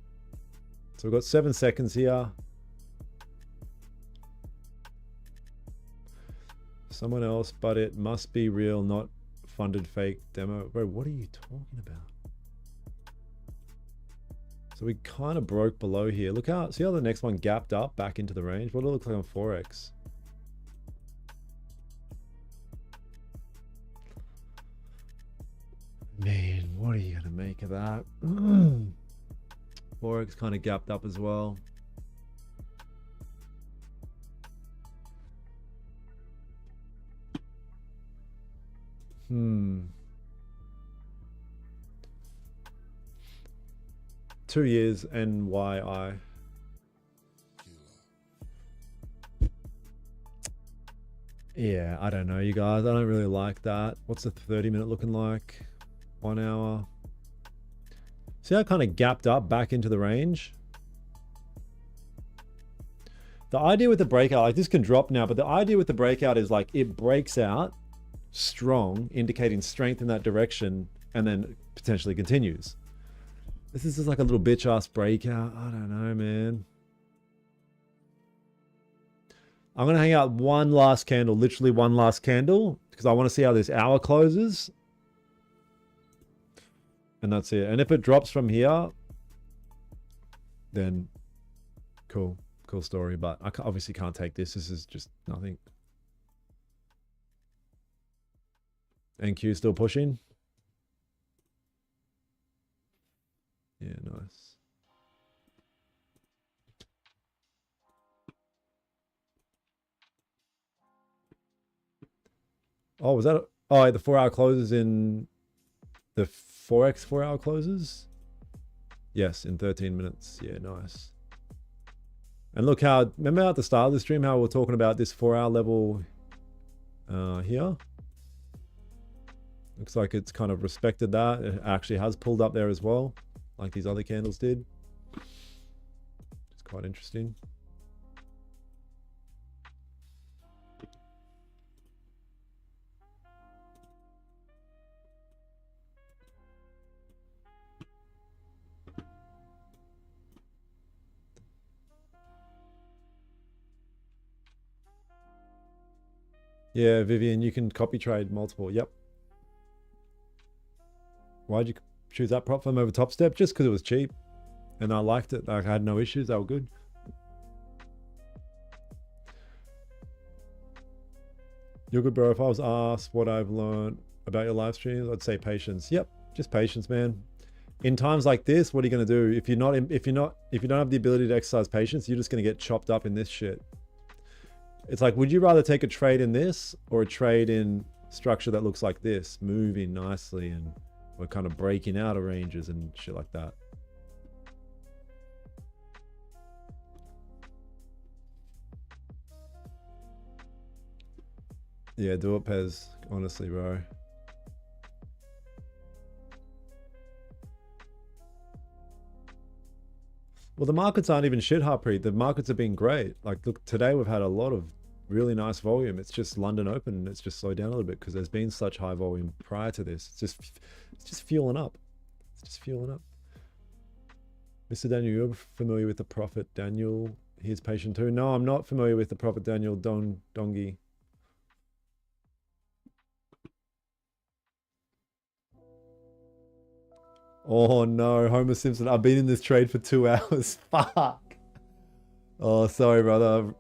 So we've got 7 seconds here. Someone else, but it must be real, not funded fake demo. Bro, what are you talking about? So we kind of broke below here. Look how, see how the next one gapped up back into the range? What do it look like on Forex? Man, what are you gonna make of that? Forex kind of gapped up as well. Hmm. 2 years NYI. Yeah, I don't know, you guys. I don't really like that. What's the 30-minute looking like? 1 hour. See how it kind of gapped up back into the range? The idea with the breakout, like this can drop now, but the idea with the breakout is like it breaks out strong, indicating strength in that direction, and then potentially continues. This is just like a little bitch ass breakout. I don't know, man. I'm gonna hang out one last candle, literally one last candle, because I want to see how this hour closes. And that's it. And if it drops from here, then cool story. But I obviously can't take this. This is just nothing. NQ still pushing. Yeah, nice. Oh, was that? Oh, the 4 hour closes in the Forex 4 hour closes? Yes, in 13 minutes. Yeah, nice. And look how, remember at the start of the stream how we were talking about this 4 hour level here? Looks like it's kind of respected that. It actually has pulled up there as well, like these other candles did. It's quite interesting. Yeah, Vivian, you can copy trade multiple. Yep. Why'd you choose that prop firm over Top Step? Just because it was cheap and I liked it. Like I had no issues. They were good. You're good, bro. If I was asked what I've learned about your live streams, I'd say patience. Yep, just patience, man. In times like this, what are you gonna do? If you don't have the ability to exercise patience, you're just gonna get chopped up in this shit. It's like, would you rather take a trade in this or a trade in structure that looks like this, moving nicely and we're kind of breaking out of ranges and shit like that? Yeah, do it, Pez. Honestly, bro. Well, the markets aren't even shit, Harpreet. The markets have been great. Like, look, today we've had a lot of really nice volume. It's just London Open, and it's just slowed down a little bit because there's been such high volume prior to this. It's just fueling up. It's just fueling up. Mr. Daniel, you're familiar with the Prophet Daniel? He's patient too. No, I'm not familiar with the Prophet Daniel Dongi. Oh no, Homer Simpson. I've been in this trade for 2 hours. Fuck. Oh, sorry, brother.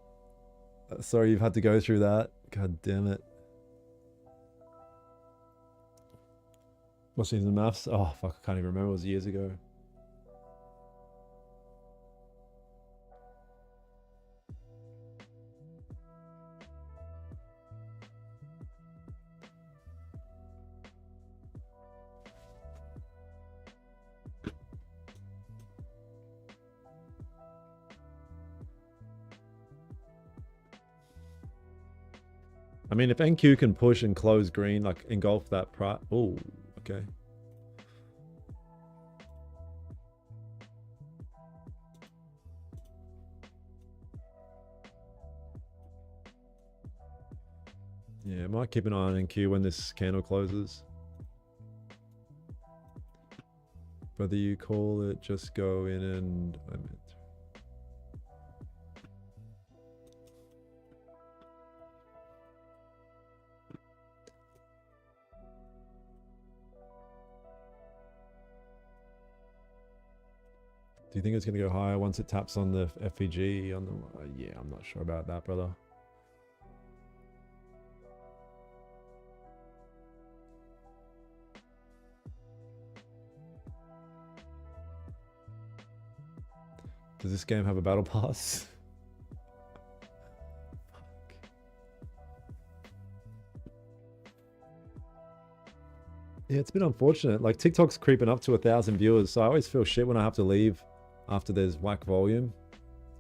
Sorry you've had to go through that. God damn it. What's in the maths? Oh, fuck, I can't even remember. It was years ago. I mean, if NQ can push and close green, like engulf that price. Oh, okay. Yeah, might keep an eye on NQ when this candle closes. Whether you call it, just go in and... Do you think it's going to go higher once it taps on the FVG? On the yeah, I'm not sure about that, brother. Does this game have a battle pass? Yeah, it's been unfortunate. Like, TikTok's creeping up to 1,000 viewers, so I always feel shit when I have to leave after there's whack volume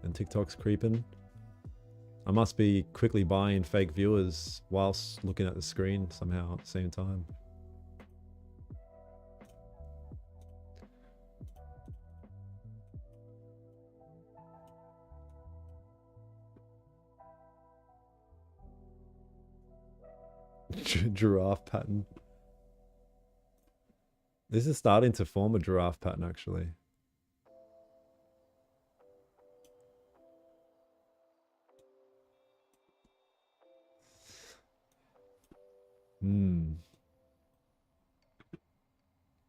and TikTok's creeping. I must be quickly buying fake viewers whilst looking at the screen somehow at the same time. Giraffe pattern. This is starting to form a giraffe pattern, actually.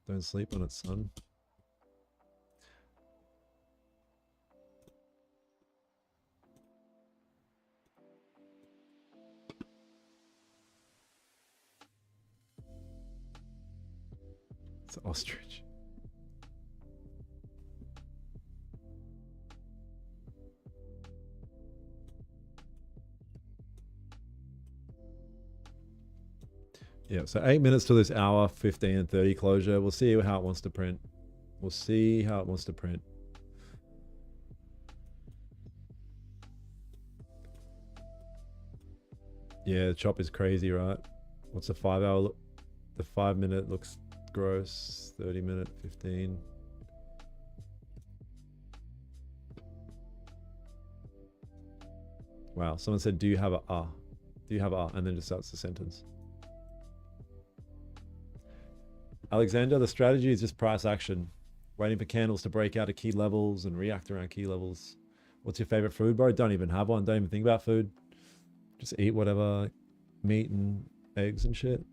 Don't sleep on it, son. It's an ostrich. Yeah, so 8 minutes to this hour, 15 and 30 closure. We'll see how it wants to print. We'll see how it wants to print. Yeah, the chop is crazy, right? What's the 5 hour look? The 5 minute looks gross. 30 minute, 15. Wow, someone said, do you have a ah? Do you have a? And then just starts the sentence. Alexander, the strategy is just price action. Waiting for candles to break out at key levels and react around key levels. What's your favorite food, bro? Don't even have one. Don't even think about food. Just eat whatever, meat and eggs and shit.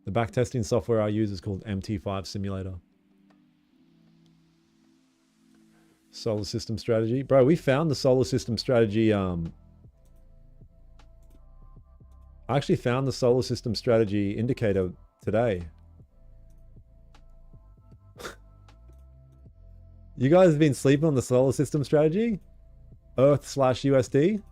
The backtesting software I use is called MT5 Simulator. Solar system strategy. Bro, we found the solar system strategy. I actually found the solar system strategy indicator today. You guys have been sleeping on the solar system strategy? Earth/USD?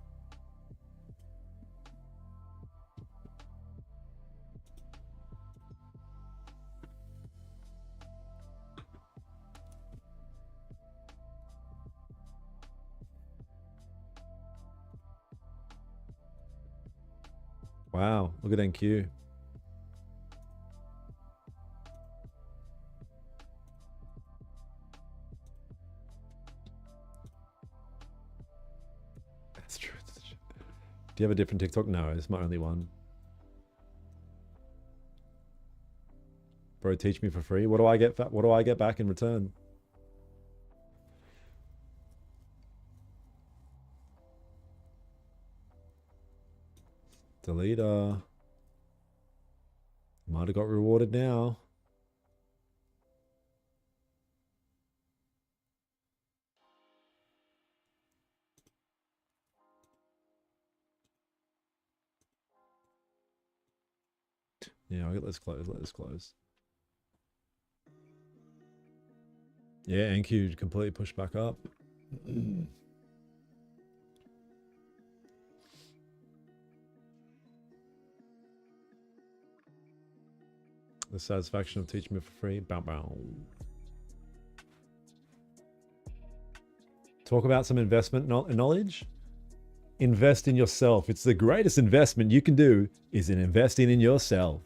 Wow, look at NQ. Do you have a different TikTok? No, it's my only one. Bro, teach me for free. What do I get? What do I get back in return? Deleter. Might have got rewarded now. Yeah, I'll get this close. Let this close. Yeah, NQ completely pushed back up. The satisfaction of teaching me for free. Bow bow. Talk about some investment knowledge. Invest in yourself. It's the greatest investment you can do is in investing in yourself.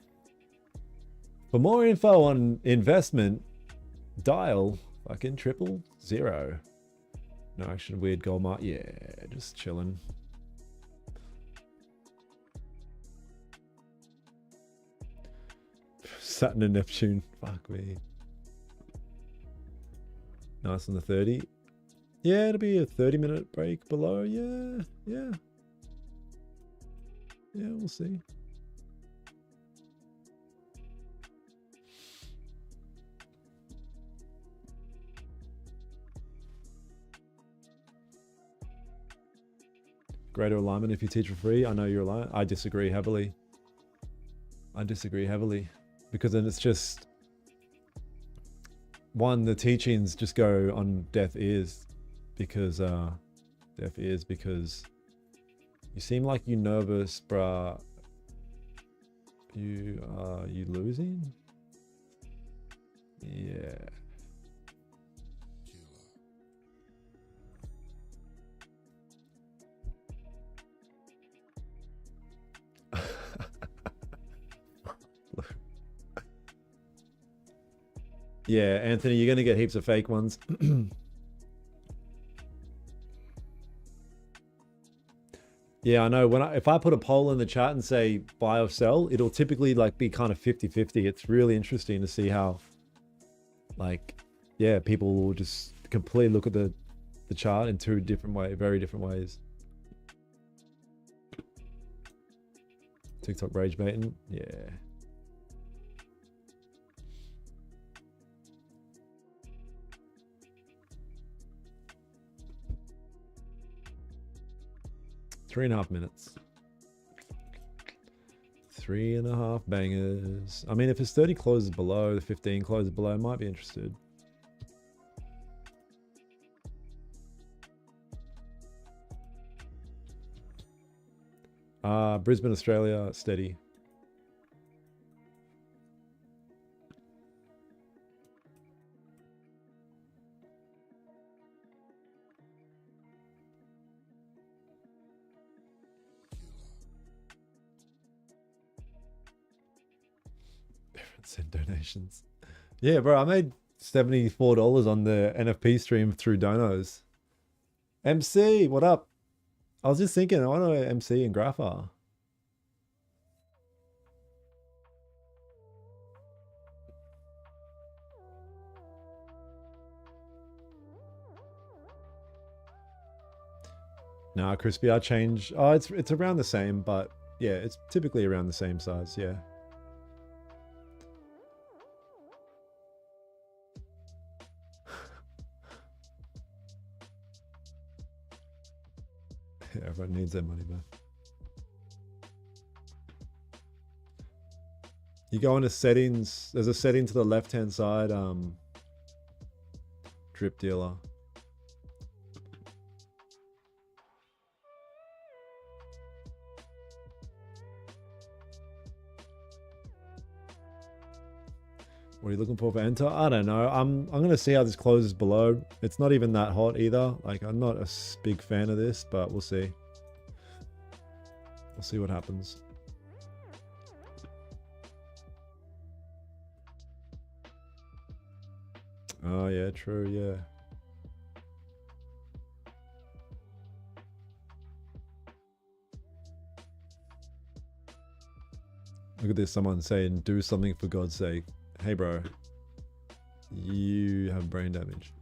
For more info on investment, dial fucking 000. No action, weird gold mark. Yeah, just chilling. Saturn and Neptune. Fuck me. Nice on the 30. Yeah, it'll be a 30-minute break below. Yeah. Yeah, we'll see. Greater alignment if you teach for free. I know you're aligned. I disagree heavily. Because then it's just, one, the teachings just go on deaf ears because you seem like you nervous, bruh. You losing? Yeah. Yeah, Anthony, you're gonna get heaps of fake ones. Yeah, I know. If I put a poll in the chat and say buy or sell, it'll typically like be kind of 50-50. It's really interesting to see how, like, yeah, people will just completely look at the chart in two different very different ways. TikTok rage baiting, yeah. Three and a half minutes. 3.5 bangers. I mean, if it's 30 closes below, the 15 closes below, I might be interested. Brisbane, Australia, steady. Send donations. Yeah, bro, I made $74 on the NFP stream through donos. MC, what up? I was just thinking, I want to MC and Grapha. Nah, Crispy, I change. Oh, it's around the same, but yeah, it's typically around the same size, yeah. Yeah, everyone needs their money back. You go into settings, there's a setting to the left-hand side, drip dealer. What are you looking for enter? I don't know. I'm gonna see how this closes below. It's not even that hot either. Like, I'm not a big fan of this, but we'll see. We'll see what happens. Oh yeah, true, yeah. Look at this. Someone saying, do something for God's sake. Hey, bro. You have brain damage.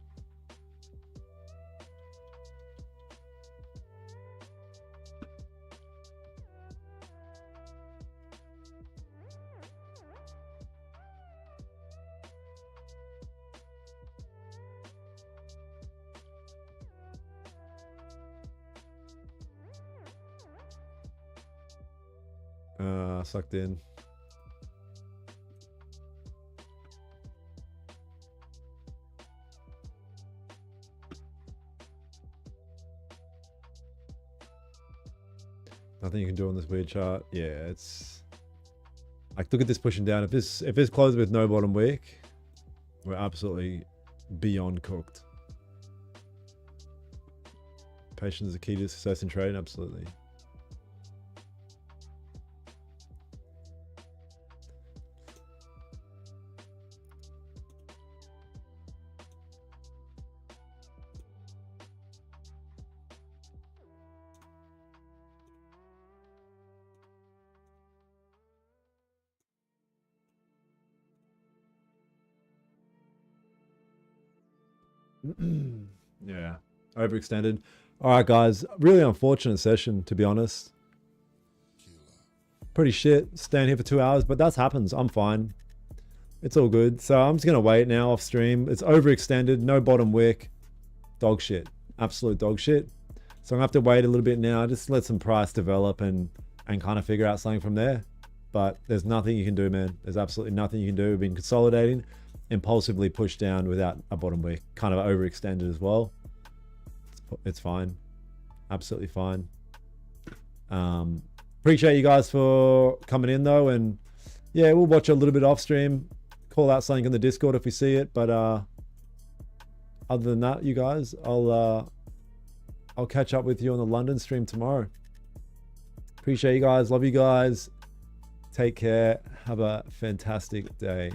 Sucked in. Nothing you can do on this weird chart. Yeah, it's like, look at this pushing down. If this closes with no bottom wick, we're absolutely beyond cooked. Patience is the key to success in trading. Absolutely. Yeah, overextended. All right, guys, really unfortunate session, to be honest. Pretty shit staying here for 2 hours, but that happens. I'm fine. It's all good. So I'm just gonna wait now off stream. It's overextended, no bottom wick. Dog shit, absolute dog shit. So I'm gonna have to wait a little bit now, just let some price develop and kind of figure out something from there. But there's nothing you can do, man. There's absolutely nothing you can do. We've been consolidating, impulsively pushed down without a bottom wick, kind of overextended as well. It's fine, absolutely fine. Appreciate you guys for coming in though, and yeah, we'll watch a little bit off stream, call out something in the Discord if we see it. But other than that, you guys, I'll catch up with you on the London stream tomorrow. Appreciate you guys, love you guys, take care, have a fantastic day.